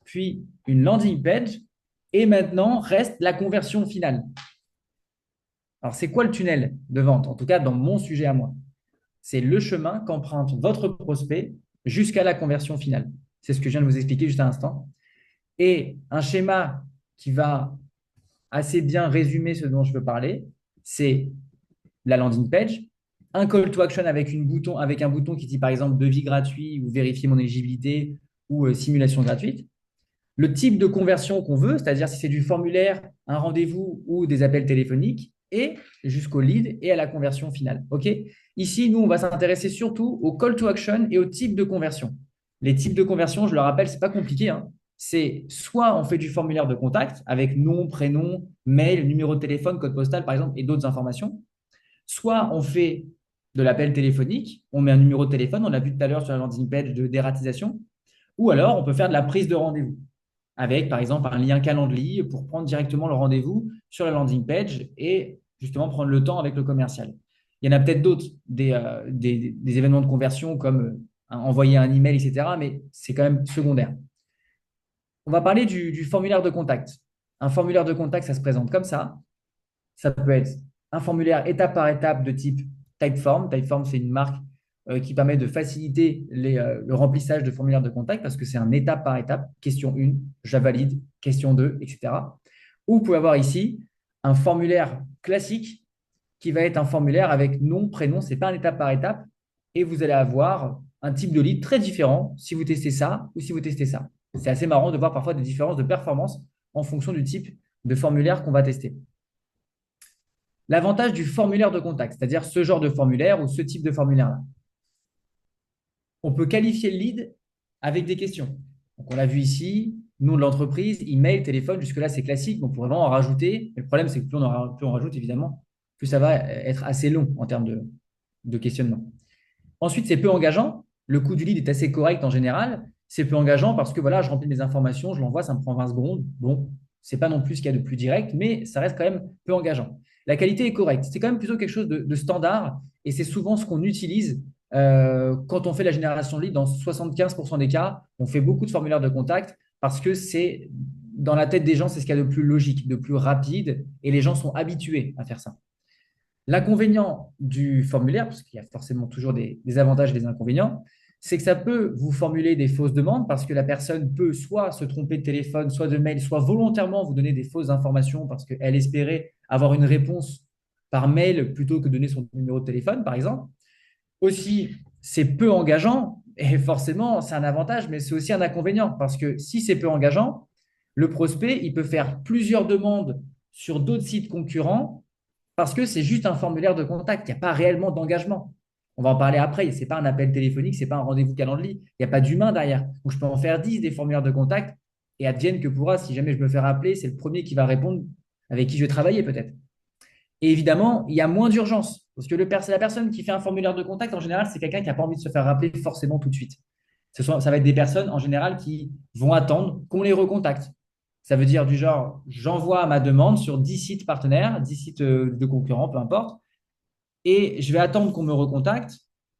Speaker 1: puis une landing page, et maintenant reste la conversion finale. Alors, c'est quoi le tunnel de vente? En tout cas, dans mon sujet à moi. C'est le chemin qu'emprunte votre prospect jusqu'à la conversion finale. C'est ce que je viens de vous expliquer juste à l'instant. Et un schéma qui va assez bien résumer ce dont je veux parler, c'est la landing page, un call to action avec un bouton qui dit par exemple devis gratuit ou vérifier mon éligibilité ou simulation gratuite. Le type de conversion qu'on veut, c'est-à-dire si c'est du formulaire, un rendez-vous ou des appels téléphoniques, et jusqu'au lead et à la conversion finale. OK? Ici, nous, on va s'intéresser surtout au call to action et au type de conversion. Les types de conversion, je le rappelle, c'est pas compliqué, hein. C'est soit on fait du formulaire de contact avec nom, prénom, mail, numéro de téléphone, code postal, par exemple, et d'autres informations. Soit on fait de l'appel téléphonique, on met un numéro de téléphone, on l'a vu tout à l'heure sur la landing page de dératisation, ou alors on peut faire de la prise de rendez-vous avec, par exemple, un lien Calendly pour prendre directement le rendez-vous sur la landing page et justement prendre le temps avec le commercial. Il y en a peut-être d'autres, des événements de conversion comme envoyer un email, etc., mais c'est quand même secondaire. On va parler du formulaire de contact. Un formulaire de contact, ça se présente comme ça. Ça peut être un formulaire étape par étape de type Typeform. Typeform, c'est une marque qui permet de faciliter le remplissage de formulaires de contact parce que c'est un étape par étape. Question 1, je valide. Question 2, etc. Ou vous pouvez avoir ici un formulaire classique qui va être un formulaire avec nom, prénom. Ce n'est pas un étape par étape. Et vous allez avoir un type de lead très différent si vous testez ça ou si vous testez ça. C'est assez marrant de voir parfois des différences de performance en fonction du type de formulaire qu'on va tester. L'avantage du formulaire de contact, c'est-à-dire ce genre de formulaire ou ce type de formulaire-là. On peut qualifier le lead avec des questions. Donc, on l'a vu ici, nom de l'entreprise, email, téléphone, jusque-là, c'est classique, mais on pourrait vraiment en rajouter. Et le problème, c'est que plus on rajoute, évidemment, plus ça va être assez long en termes de questionnement. Ensuite, c'est peu engageant. Le coût du lead est assez correct en général. C'est peu engageant parce que voilà, je remplis mes informations, je l'envoie, ça me prend 20 secondes. Bon, c'est pas non plus ce qu'il y a de plus direct, mais ça reste quand même peu engageant. La qualité est correcte. C'est quand même plutôt quelque chose de standard et c'est souvent ce qu'on utilise quand on fait la génération de leads. Dans 75% des cas, on fait beaucoup de formulaires de contact parce que c'est dans la tête des gens, c'est ce qu'il y a de plus logique, de plus rapide et les gens sont habitués à faire ça. L'inconvénient du formulaire, parce qu'il y a forcément toujours des avantages et des inconvénients, c'est que ça peut vous formuler des fausses demandes parce que la personne peut soit se tromper de téléphone, soit de mail, soit volontairement vous donner des fausses informations parce qu'elle espérait avoir une réponse par mail plutôt que donner son numéro de téléphone, par exemple. Aussi, c'est peu engageant et forcément, c'est un avantage, mais c'est aussi un inconvénient parce que si c'est peu engageant, le prospect, il peut faire plusieurs demandes sur d'autres sites concurrents parce que c'est juste un formulaire de contact. Il n'y a pas réellement d'engagement. On va en parler après. Ce n'est pas un appel téléphonique, ce n'est pas un rendez-vous calendrier. Il n'y a pas d'humain derrière. Donc, je peux en faire 10 des formulaires de contact et advienne que pourra, si jamais je me fais rappeler, c'est le premier qui va répondre avec qui je vais travailler peut-être. Et évidemment, il y a moins d'urgence parce que la personne qui fait un formulaire de contact, en général, c'est quelqu'un qui n'a pas envie de se faire rappeler forcément tout de suite. Ça va être des personnes en général qui vont attendre qu'on les recontacte. Ça veut dire du genre, j'envoie ma demande sur 10 sites partenaires, 10 sites de concurrents, peu importe, et je vais attendre qu'on me recontacte.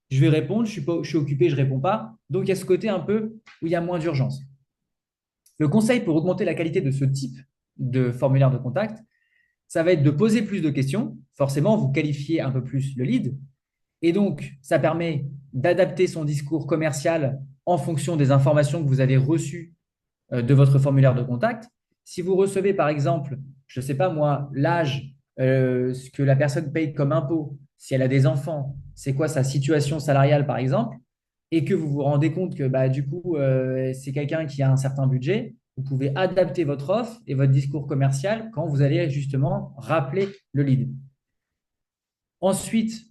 Speaker 1: Je vais répondre, je suis occupé, je ne réponds pas. Donc, il y a ce côté un peu où il y a moins d'urgence. Le conseil pour augmenter la qualité de ce type de formulaire de contact, ça va être de poser plus de questions. Forcément, vous qualifiez un peu plus le lead. Et donc, ça permet d'adapter son discours commercial en fonction des informations que vous avez reçues de votre formulaire de contact. Si vous recevez, par exemple, je ne sais pas moi, l'âge, ce que la personne paye comme impôt, si elle a des enfants, c'est quoi sa situation salariale, par exemple, et que vous vous rendez compte que bah, du coup, c'est quelqu'un qui a un certain budget, vous pouvez adapter votre offre et votre discours commercial quand vous allez justement rappeler le lead. Ensuite,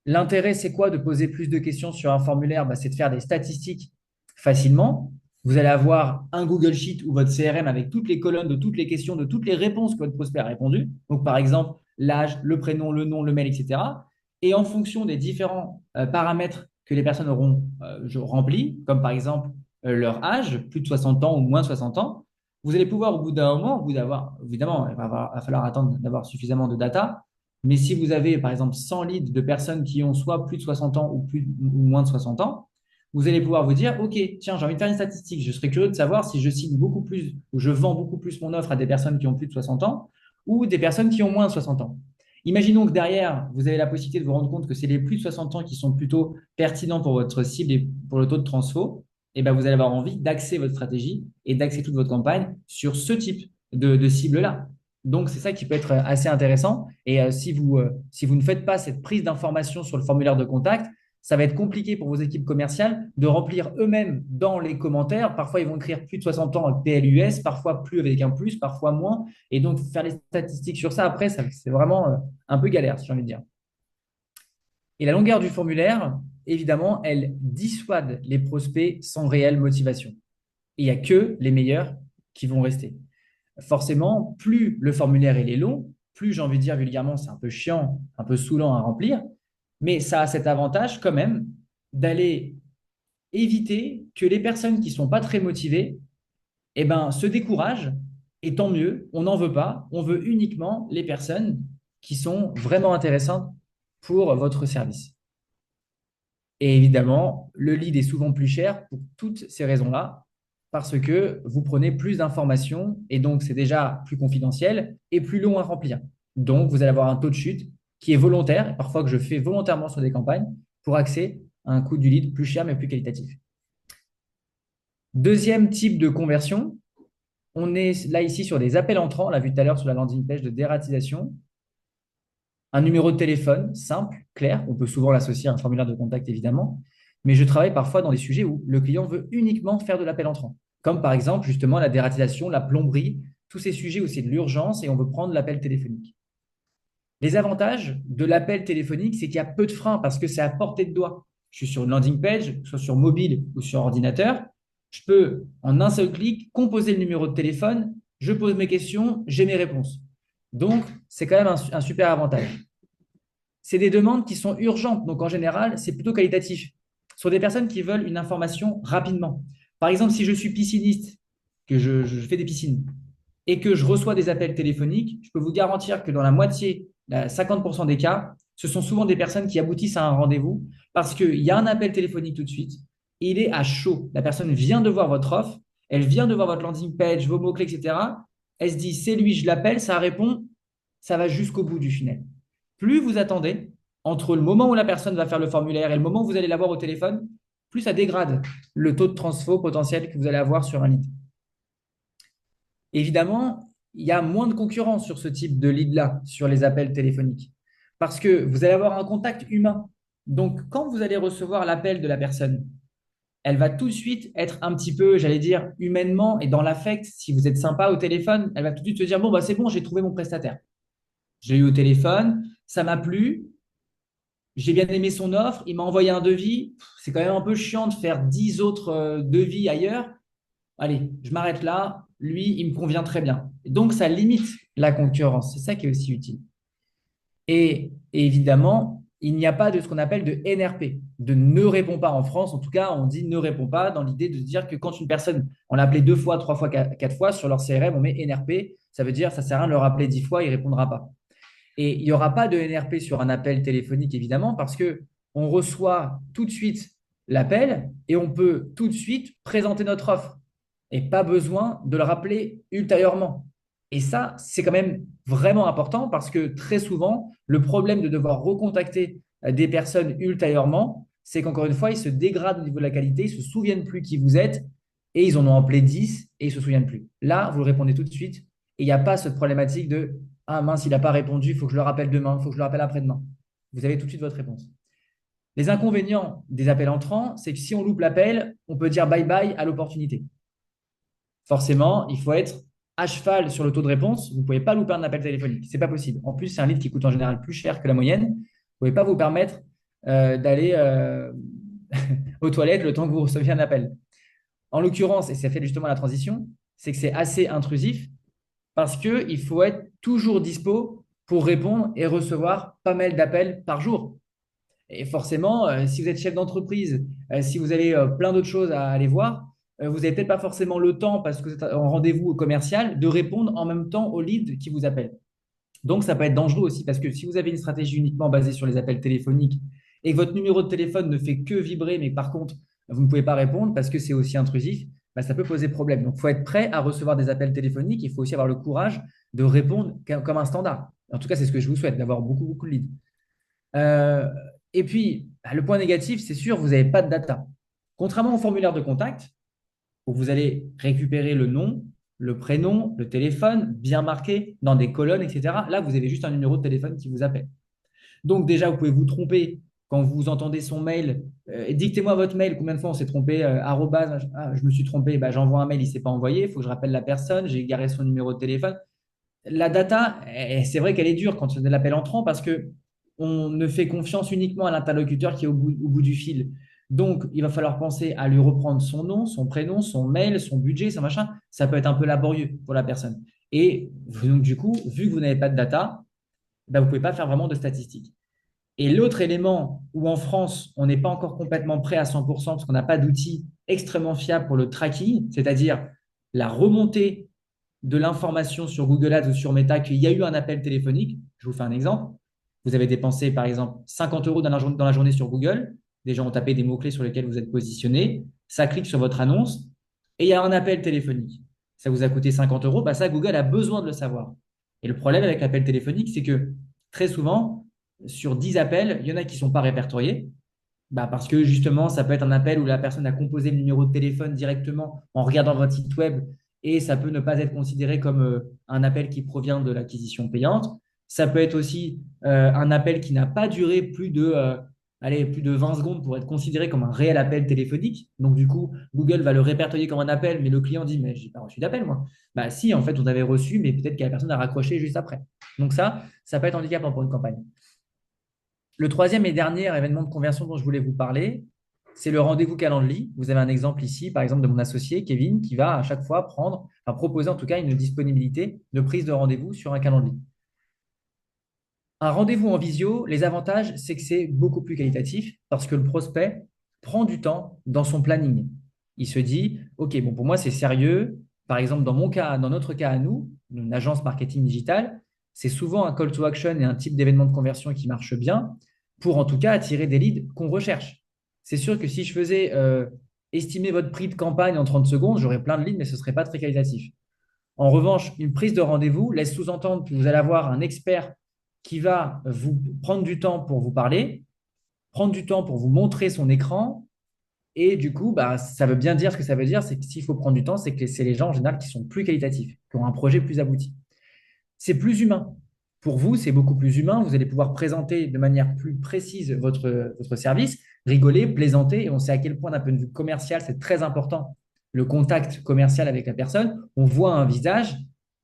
Speaker 1: l'intérêt, c'est quoi de poser plus de questions sur un formulaire? Bah, c'est de faire des statistiques facilement. Vous allez avoir un Google Sheet ou votre CRM avec toutes les colonnes de toutes les questions, de toutes les réponses que votre prospect a répondues. Donc, par exemple, l'âge, le prénom, le nom, le mail, etc. Et en fonction des différents paramètres que les personnes auront remplis, comme par exemple leur âge, plus de 60 ans ou moins de 60 ans, vous allez pouvoir, au bout d'un moment, au bout d'avoir, évidemment, va falloir attendre d'avoir suffisamment de data, mais si vous avez, par exemple, 100 leads de personnes qui ont soit plus de 60 ans ou moins de 60 ans, vous allez pouvoir vous dire, OK, tiens, j'ai envie de faire une statistique. Je serais curieux de savoir si je signe beaucoup plus ou je vends beaucoup plus mon offre à des personnes qui ont plus de 60 ans ou des personnes qui ont moins de 60 ans. Imaginons que derrière, vous avez la possibilité de vous rendre compte que c'est les plus de 60 ans qui sont plutôt pertinents pour votre cible et pour le taux de transfo. Et ben, vous allez avoir envie d'axer votre stratégie et d'axer toute votre campagne sur ce type de cible-là. Donc, c'est ça qui peut être assez intéressant. Et si vous ne faites pas cette prise d'information sur le formulaire de contact, ça va être compliqué pour vos équipes commerciales de remplir eux-mêmes dans les commentaires. Parfois, ils vont écrire plus de 60 ans avec PLUS, parfois plus avec un plus, parfois moins. Et donc, faire les statistiques sur ça, après, c'est vraiment un peu galère, si j'ai envie de dire. Et la longueur du formulaire, évidemment, elle dissuade les prospects sans réelle motivation. Et il n'y a que les meilleurs qui vont rester. Forcément, plus le formulaire est long, plus j'ai envie de dire vulgairement, c'est un peu chiant, un peu saoulant à remplir, mais ça a cet avantage quand même d'aller éviter que les personnes qui ne sont pas très motivées se découragent, et tant mieux, on n'en veut pas, on veut uniquement les personnes qui sont vraiment intéressantes pour votre service. Et évidemment, le lead est souvent plus cher pour toutes ces raisons-là, parce que vous prenez plus d'informations et donc c'est déjà plus confidentiel et plus long à remplir. Donc, vous allez avoir un taux de chute qui est volontaire, et parfois que je fais volontairement sur des campagnes, pour accéder à un coût du lead plus cher mais plus qualitatif. Deuxième type de conversion, on est là ici sur des appels entrants, on l'a vu tout à l'heure sur la landing page de dératisation. Un numéro de téléphone simple, clair, on peut souvent l'associer à un formulaire de contact évidemment, mais je travaille parfois dans des sujets où le client veut uniquement faire de l'appel entrant, comme par exemple justement la dératisation, la plomberie, tous ces sujets où c'est de l'urgence et on veut prendre l'appel téléphonique. Les avantages de l'appel téléphonique, c'est qu'il y a peu de freins parce que c'est à portée de doigt. Je suis sur une landing page, soit sur mobile ou sur ordinateur. Je peux, en un seul clic, composer le numéro de téléphone, je pose mes questions, j'ai mes réponses. Donc, c'est quand même un super avantage. C'est des demandes qui sont urgentes. Donc, en général, c'est plutôt qualitatif. Sur des personnes qui veulent une information rapidement. Par exemple, si je suis pisciniste, que je fais des piscines, et que je reçois des appels téléphoniques, je peux vous garantir que dans la moitié, 50% des cas, ce sont souvent des personnes qui aboutissent à un rendez-vous parce qu'il y a un appel téléphonique tout de suite et il est à chaud. La personne vient de voir votre offre, elle vient de voir votre landing page, vos mots-clés, etc. Elle se dit, c'est lui, je l'appelle, ça répond, ça va jusqu'au bout du funnel. Plus vous attendez, entre le moment où la personne va faire le formulaire et le moment où vous allez l'avoir au téléphone, plus ça dégrade le taux de transfo potentiel que vous allez avoir sur un lead. Évidemment, il y a moins de concurrence sur ce type de lead-là, sur les appels téléphoniques, parce que vous allez avoir un contact humain. Donc, quand vous allez recevoir l'appel de la personne, elle va tout de suite être un petit peu, j'allais dire, humainement et dans l'affect. Si vous êtes sympa au téléphone, elle va tout de suite se dire, bon, bah, c'est bon, j'ai trouvé mon prestataire. J'ai eu au téléphone, ça m'a plu, j'ai bien aimé son offre, il m'a envoyé un devis. C'est quand même un peu chiant de faire 10 autres devis ailleurs. Allez, je m'arrête là. Lui, il me convient très bien. Et donc, ça limite la concurrence. C'est ça qui est aussi utile. Et évidemment, il n'y a pas de ce qu'on appelle de NRP, de ne répond pas en France. En tout cas, on dit ne répond pas dans l'idée de se dire que quand une personne, on l'a appelé 2 fois, 3 fois, 4 fois, sur leur CRM, on met NRP. Ça veut dire ça sert à rien de le rappeler 10 fois, il ne répondra pas. Et il n'y aura pas de NRP sur un appel téléphonique, évidemment, parce que on reçoit tout de suite l'appel et on peut tout de suite présenter notre offre et pas besoin de le rappeler ultérieurement. Et ça, c'est quand même vraiment important parce que très souvent, le problème de devoir recontacter des personnes ultérieurement, c'est qu'encore une fois, ils se dégradent au niveau de la qualité, ils ne se souviennent plus qui vous êtes et ils en ont appelé 10 et ils ne se souviennent plus. Là, vous le répondez tout de suite et il n'y a pas cette problématique de ah mince, il n'a pas répondu, il faut que je le rappelle demain, il faut que je le rappelle après-demain. Vous avez tout de suite votre réponse. Les inconvénients des appels entrants, c'est que si on loupe l'appel, on peut dire bye bye à l'opportunité. Forcément, il faut être à cheval sur le taux de réponse. Vous ne pouvez pas louper un appel téléphonique. Ce n'est pas possible. En plus, c'est un lead qui coûte en général plus cher que la moyenne. Vous ne pouvez pas vous permettre d'aller aux toilettes le temps que vous receviez un appel. En l'occurrence, et ça fait justement la transition, c'est que c'est assez intrusif parce qu'il faut être toujours dispo pour répondre et recevoir pas mal d'appels par jour. Et forcément, si vous êtes chef d'entreprise, si vous avez plein d'autres choses à aller voir, vous n'avez peut-être pas forcément le temps, parce que vous êtes en rendez-vous commercial, de répondre en même temps aux leads qui vous appellent. Donc, ça peut être dangereux aussi, parce que si vous avez une stratégie uniquement basée sur les appels téléphoniques et que votre numéro de téléphone ne fait que vibrer, mais par contre, vous ne pouvez pas répondre parce que c'est aussi intrusif, bah, ça peut poser problème. Donc, il faut être prêt à recevoir des appels téléphoniques. Il faut aussi avoir le courage de répondre comme un standard. En tout cas, c'est ce que je vous souhaite, d'avoir beaucoup, beaucoup de leads. Euh, et puis, bah, le point négatif, c'est sûr, vous n'avez pas de data. Contrairement au formulaire de contact, où vous allez récupérer le nom, le prénom, le téléphone, bien marqué dans des colonnes, etc. Là, vous avez juste un numéro de téléphone qui vous appelle. Donc, déjà, vous pouvez vous tromper quand vous entendez son mail. Dictez-moi votre mail. Combien de fois on s'est trompé arrobase, je me suis trompé, bah, j'envoie un mail, il ne s'est pas envoyé. Il faut que je rappelle la personne. J'ai garé son numéro de téléphone. La data, c'est vrai qu'elle est dure quand on l'appelle entrant parce que on ne fait confiance uniquement à l'interlocuteur qui est au bout du fil. Donc, il va falloir penser à lui reprendre son nom, son prénom, son mail, son budget, son machin. Ça peut être un peu laborieux pour la personne. Et donc, du coup, vu que vous n'avez pas de data, ben, vous ne pouvez pas faire vraiment de statistiques. Et l'autre élément où en France, on n'est pas encore complètement prêt à 100% parce qu'on n'a pas d'outils extrêmement fiables pour le tracking, c'est-à-dire la remontée de l'information sur Google Ads ou sur Meta qu'il y a eu un appel téléphonique. Je vous fais un exemple. Vous avez dépensé, par exemple, 50 euros dans la journée sur Google. Des gens ont tapé des mots-clés sur lesquels vous êtes positionné. Ça clique sur votre annonce et il y a un appel téléphonique. Ça vous a coûté 50 euros. Bah ça, Google a besoin de le savoir. Et le problème avec l'appel téléphonique, c'est que très souvent, sur 10 appels, il y en a qui ne sont pas répertoriés. Bah parce que justement, ça peut être un appel où la personne a composé le numéro de téléphone directement en regardant votre site web et ça peut ne pas être considéré comme un appel qui provient de l'acquisition payante. Ça peut être aussi un appel qui n'a pas duré plus de 20 secondes pour être considéré comme un réel appel téléphonique. Donc, du coup, Google va le répertorier comme un appel, mais le client dit, mais je n'ai pas reçu d'appel, moi. Bah si, en fait, on avait reçu, mais peut-être que la personne a raccroché juste après. Donc ça peut être handicapant pour une campagne. Le troisième et dernier événement de conversion dont je voulais vous parler, c'est le rendez-vous Calendly. Vous avez un exemple ici, par exemple, de mon associé, Kevin, qui va à chaque fois proposer en tout cas une disponibilité de prise de rendez-vous sur un Calendly. Un rendez-vous en visio, les avantages, c'est que c'est beaucoup plus qualitatif parce que le prospect prend du temps dans son planning. Il se dit, OK, bon, pour moi, c'est sérieux. par exemple, dans notre cas à nous, une agence marketing digital, c'est souvent un call to action et un type d'événement de conversion qui marche bien pour en tout cas attirer des leads qu'on recherche. C'est sûr que si je faisais estimer votre prix de campagne en 30 secondes, j'aurais plein de leads, mais ce ne serait pas très qualitatif. En revanche, une prise de rendez-vous laisse sous-entendre que vous allez avoir un expert qui va vous prendre du temps pour vous parler, prendre du temps pour vous montrer son écran. Et du coup, bah, ça veut bien dire ce que ça veut dire, c'est que s'il faut prendre du temps, c'est que c'est les gens en général qui sont plus qualitatifs, qui ont un projet plus abouti. C'est plus humain. Pour vous, c'est beaucoup plus humain. Vous allez pouvoir présenter de manière plus précise votre service, rigoler, plaisanter. Et on sait à quel point, d'un point de vue commercial, c'est très important le contact commercial avec la personne. On voit un visage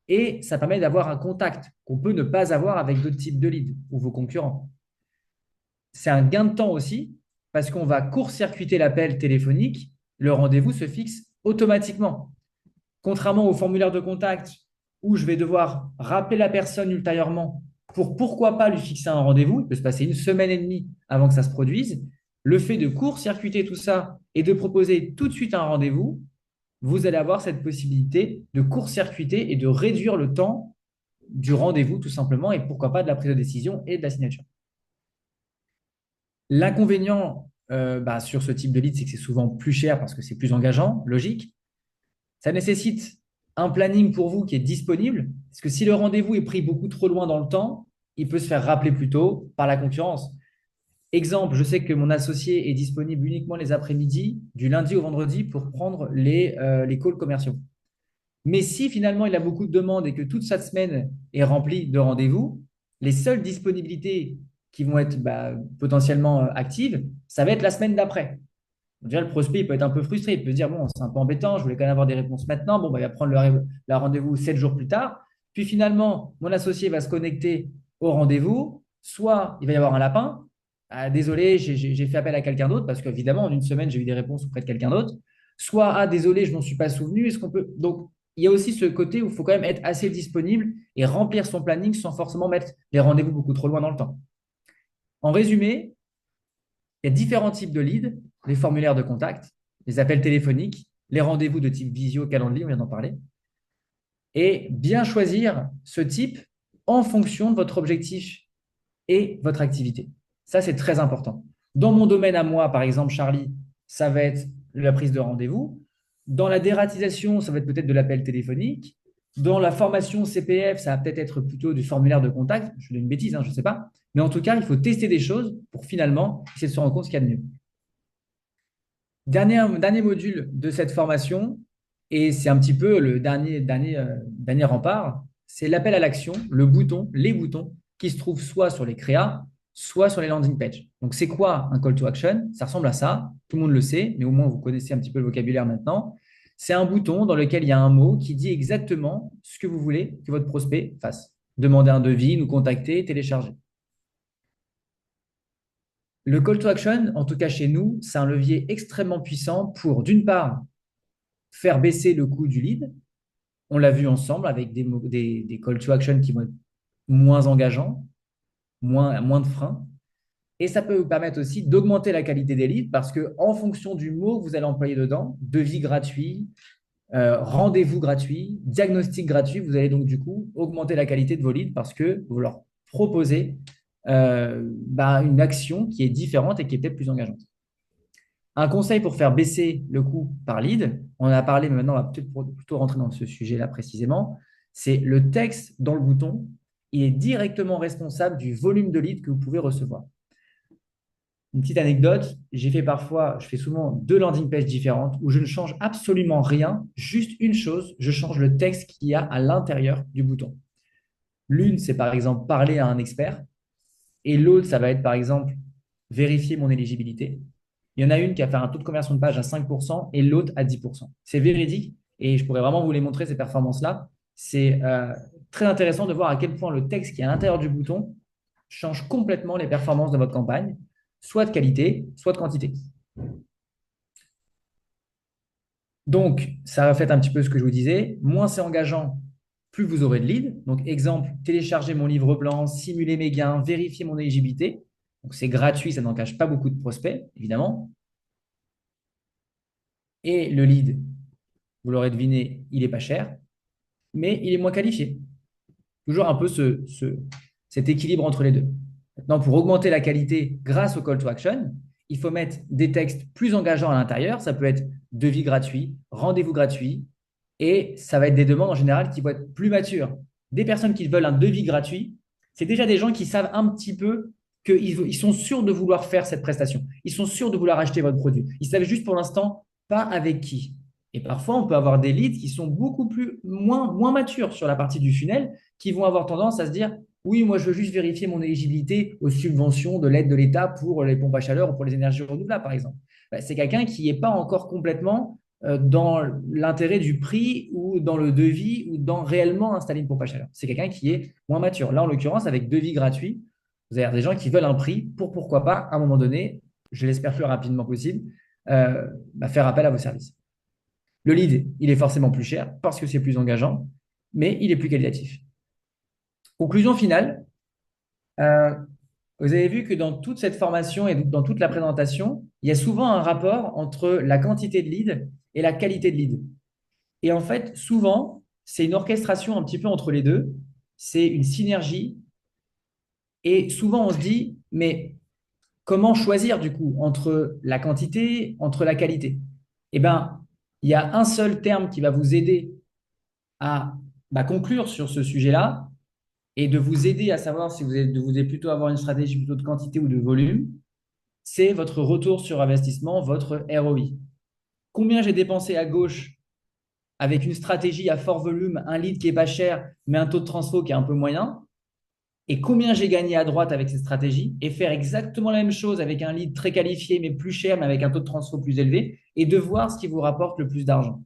Speaker 1: et ça permet d'avoir un contact qu'on peut ne pas avoir avec d'autres types de leads ou vos concurrents. C'est un gain de temps aussi parce qu'on va court-circuiter l'appel téléphonique. Le rendez-vous se fixe automatiquement. Contrairement au formulaire de contact où je vais devoir rappeler la personne ultérieurement pour pourquoi pas lui fixer un rendez-vous, il peut se passer une semaine et demie avant que ça se produise. Le fait de court-circuiter tout ça et de proposer tout de suite un rendez-vous, vous allez avoir cette possibilité de court-circuiter et de réduire le temps du rendez-vous tout simplement et pourquoi pas de la prise de décision et de la signature. L'inconvénient sur ce type de lead, c'est que c'est souvent plus cher parce que c'est plus engageant, logique. Ça nécessite un planning pour vous qui est disponible, parce que si le rendez-vous est pris beaucoup trop loin dans le temps, il peut se faire rappeler plus tôt par la concurrence. Exemple, je sais que mon associé est disponible uniquement les après-midi, du lundi au vendredi, pour prendre les calls commerciaux. Mais si finalement il a beaucoup de demandes et que toute sa semaine est remplie de rendez-vous, les seules disponibilités qui vont être potentiellement actives, ça va être la semaine d'après. Déjà, le prospect il peut être un peu frustré. Il peut se dire, bon, c'est un peu embêtant, je voulais quand même avoir des réponses maintenant. Bon, il va prendre le rendez-vous 7 jours plus tard. Puis finalement, mon associé va se connecter au rendez-vous. Soit il va y avoir un lapin. Ah, désolé, j'ai fait appel à quelqu'un d'autre parce qu'évidemment, en une semaine, j'ai eu des réponses auprès de quelqu'un d'autre. Soit, ah, désolé, je ne m'en suis pas souvenu. Est-ce qu'on peut. Donc, il y a aussi ce côté où il faut quand même être assez disponible et remplir son planning sans forcément mettre les rendez-vous beaucoup trop loin dans le temps. En résumé, il y a différents types de leads, les formulaires de contact, les appels téléphoniques, les rendez-vous de type visio, calendrier, on vient d'en parler. Et bien choisir ce type en fonction de votre objectif et votre activité. Ça, c'est très important. Dans mon domaine à moi, par exemple, Charlie, ça va être la prise de rendez-vous. Dans la dératisation, ça va être peut-être de l'appel téléphonique. Dans la formation CPF, ça va peut-être être plutôt du formulaire de contact. Je fais une bêtise, je ne sais pas. Mais en tout cas, il faut tester des choses pour finalement essayer de se rendre compte ce qu'il y a de mieux. Dernier module de cette formation, et c'est un petit peu le dernier rempart, c'est l'appel à l'action, les boutons qui se trouvent soit sur les créas, soit sur les landing pages. Donc, c'est quoi un call to action? Ça ressemble à ça, tout le monde le sait, mais au moins vous connaissez un petit peu le vocabulaire maintenant. C'est un bouton dans lequel il y a un mot qui dit exactement ce que vous voulez que votre prospect fasse. Demander un devis, nous contacter, télécharger. Le call to action, en tout cas chez nous, c'est un levier extrêmement puissant pour, d'une part, faire baisser le coût du lead. On l'a vu ensemble avec des call to action qui vont être moins engageants, moins de freins. Et ça peut vous permettre aussi d'augmenter la qualité des leads parce que en fonction du mot que vous allez employer dedans, devis gratuit, rendez-vous gratuit, diagnostic gratuit, vous allez donc du coup augmenter la qualité de vos leads parce que vous leur proposez une action qui est différente et qui est peut-être plus engageante. Un conseil pour faire baisser le coût par lead, on en a parlé, mais maintenant on va peut-être plutôt rentrer dans ce sujet-là précisément, c'est le texte dans le bouton, il est directement responsable du volume de leads que vous pouvez recevoir. Une petite anecdote, je fais souvent 2 landing pages différentes où je ne change absolument rien, juste une chose, je change le texte qu'il y a à l'intérieur du bouton. L'une, c'est par exemple parler à un expert, et l'autre, ça va être par exemple vérifier mon éligibilité. Il y en a une qui a fait un taux de conversion de page à 5% et l'autre à 10%. C'est véridique et je pourrais vraiment vous les montrer, ces performances-là. C'est très intéressant de voir à quel point le texte qui est à l'intérieur du bouton change complètement les performances de votre campagne, soit de qualité, soit de quantité. Donc, ça reflète un petit peu ce que je vous disais. Moins c'est engageant, plus vous aurez de leads. Donc, exemple, télécharger mon livre blanc, simuler mes gains, vérifier mon éligibilité. Donc, c'est gratuit, ça n'engage pas beaucoup de prospects, évidemment. Et le lead Vous l'aurez deviné, il n'est pas cher, mais il est moins qualifié. Toujours un peu cet équilibre entre les deux. Maintenant, pour augmenter la qualité grâce au call to action, il faut mettre des textes plus engageants à l'intérieur. Ça peut être devis gratuit, rendez-vous gratuit, et ça va être des demandes en général qui vont être plus matures. Des personnes qui veulent un devis gratuit, c'est déjà des gens qui savent un petit peu qu'ils sont sûrs de vouloir faire cette prestation. Ils sont sûrs de vouloir acheter votre produit. Ils savent juste pour l'instant pas avec qui. Et parfois, on peut avoir des leads qui sont beaucoup moins matures sur la partie du funnel, qui vont avoir tendance à se dire, oui, moi, je veux juste vérifier mon éligibilité aux subventions de l'aide de l'État pour les pompes à chaleur ou pour les énergies renouvelables, par exemple. C'est quelqu'un qui n'est pas encore complètement dans l'intérêt du prix ou dans le devis ou dans réellement installer une pompe à chaleur. C'est quelqu'un qui est moins mature. Là, en l'occurrence, avec devis gratuit, vous avez des gens qui veulent un prix pour pourquoi pas, à un moment donné, je l'espère plus rapidement possible, faire appel à vos services. Le lead, il est forcément plus cher parce que c'est plus engageant, mais il est plus qualitatif. Conclusion finale, euh, vous avez vu que dans toute cette formation et dans toute la présentation, il y a souvent un rapport entre la quantité de leads et la qualité de lead. Et en fait, souvent, c'est une orchestration un petit peu entre les deux. C'est une synergie. Et souvent, on se dit, mais comment choisir du coup entre la quantité, entre la qualité? Eh bien, il y a un seul terme qui va vous aider à conclure sur ce sujet-là et de vous aider à savoir si vous allez plutôt avoir une stratégie plutôt de quantité ou de volume. C'est votre retour sur investissement, votre ROI. Combien j'ai dépensé à gauche avec une stratégie à fort volume, un lead qui est pas cher, mais un taux de transfo qui est un peu moyen, et combien j'ai gagné à droite avec cette stratégie, et faire exactement la même chose avec un lead très qualifié, mais plus cher, mais avec un taux de transfo plus élevé, et de voir ce qui vous rapporte le plus d'argent.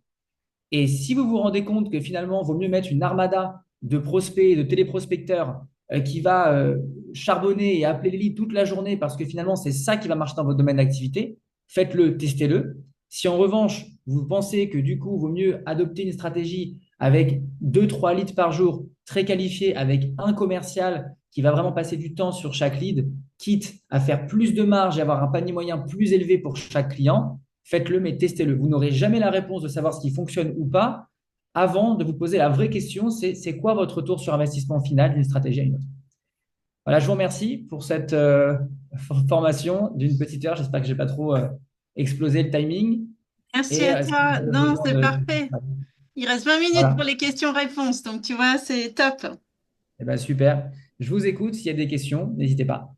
Speaker 1: Et si vous vous rendez compte que finalement, il vaut mieux mettre une armada de prospects, de téléprospecteurs qui va charbonner et appeler les leads toute la journée parce que finalement, c'est ça qui va marcher dans votre domaine d'activité, faites-le, testez-le. Si en revanche, vous pensez que du coup, il vaut mieux adopter une stratégie avec 2, 3 leads par jour, très qualifiés, avec un commercial qui va vraiment passer du temps sur chaque lead, quitte à faire plus de marge et avoir un panier moyen plus élevé pour chaque client, faites-le, mais testez-le. Vous n'aurez jamais la réponse de savoir ce qui fonctionne ou pas avant de vous poser la vraie question, c'est quoi votre retour sur investissement final d'une stratégie à une autre. Voilà, je vous remercie pour cette formation d'une petite heure. J'espère que je n'ai pas trop explosé le timing.
Speaker 2: Merci
Speaker 1: Et
Speaker 2: à
Speaker 1: si vous
Speaker 2: toi.
Speaker 1: avez
Speaker 2: Non,
Speaker 1: besoin
Speaker 2: c'est
Speaker 1: de...
Speaker 2: parfait. Il reste 20 minutes pour
Speaker 1: Voilà,
Speaker 2: les questions-réponses, donc tu vois, c'est top.
Speaker 1: eh ben, super. Je vous écoute. S'il y a des questions, n'hésitez pas.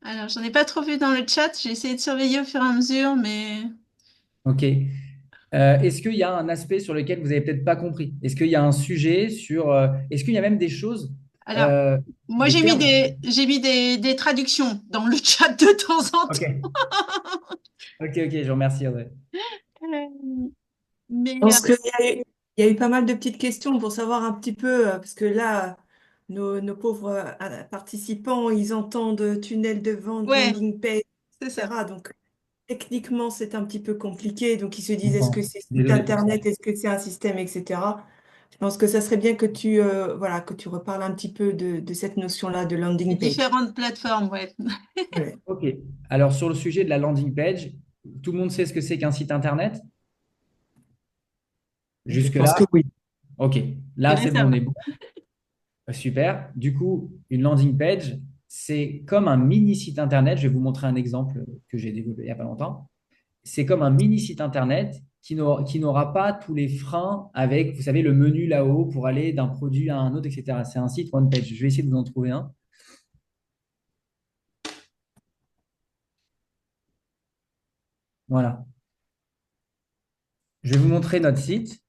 Speaker 2: Alors, j'en ai pas trop vu dans le chat, j'ai essayé de surveiller au fur et à mesure, mais
Speaker 1: OK. Est-ce qu'il y a un aspect sur lequel vous n'avez peut-être pas compris? Est-ce qu'il y a un sujet sur... est-ce qu'il y a même des choses,
Speaker 2: alors,
Speaker 1: euh,
Speaker 2: moi
Speaker 1: des termes?
Speaker 2: j'ai mis des traductions dans le chat de temps en temps.
Speaker 1: OK. OK, OK, je vous remercie, Audrey.
Speaker 2: Mais
Speaker 3: Je pense qu'il y a eu pas mal de petites questions pour savoir un petit peu, parce que là, nos pauvres participants, ils entendent tunnel de vente,
Speaker 2: ouais,
Speaker 3: landing page,
Speaker 2: c'est ça.
Speaker 3: etc. Donc, techniquement, c'est un petit peu compliqué. Donc, ils se
Speaker 1: Je
Speaker 3: disent, est-ce que
Speaker 1: comprends.
Speaker 3: c'est site
Speaker 1: Désolé pour ça.
Speaker 3: internet, est-ce que c'est un système, etc. Je pense que ça serait bien que voilà, que tu reparles un petit peu de cette notion-là de
Speaker 2: Les
Speaker 3: landing page.
Speaker 2: différentes plateformes, ouais.
Speaker 3: Ouais.
Speaker 1: OK. Alors, sur le sujet de la landing page, tout le monde sait ce que c'est qu'un site internet?
Speaker 3: Je pense que
Speaker 1: Jusque-là?
Speaker 3: oui.
Speaker 1: OK. Là,
Speaker 2: Là,
Speaker 1: c'est
Speaker 2: ça
Speaker 1: bon, on
Speaker 2: va.
Speaker 1: est bon. Super. Du coup, une landing page, c'est comme un mini site internet. Je vais vous montrer un exemple que j'ai développé il n'y a pas longtemps. C'est comme un mini site internet qui n'aura pas tous les freins avec, vous savez, le menu là-haut pour aller d'un produit à un autre, etc. C'est un site one page. Je vais essayer de vous en trouver un. Voilà. Je vais vous montrer notre site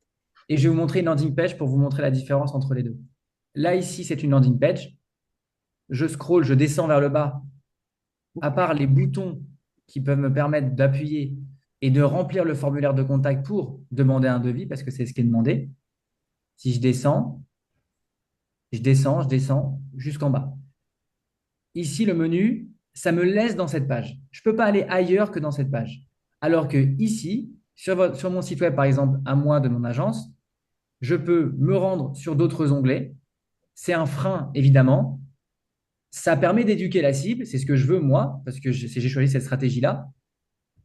Speaker 1: et je vais vous montrer une landing page pour vous montrer la différence entre les deux. Là, ici, c'est une landing page. Je scroll, je descends vers le bas. À part les boutons qui peuvent me permettre d'appuyer et de remplir le formulaire de contact pour demander un devis, parce que c'est ce qui est demandé. Si je descends jusqu'en bas. Ici, le menu, ça me laisse dans cette page. Je ne peux pas aller ailleurs que dans cette page. Alors que ici, sur mon site web, par exemple, à moi de mon agence, je peux me rendre sur d'autres onglets. C'est un frein, évidemment. Ça permet d'éduquer la cible, c'est ce que je veux moi, parce que j'ai choisi cette stratégie-là.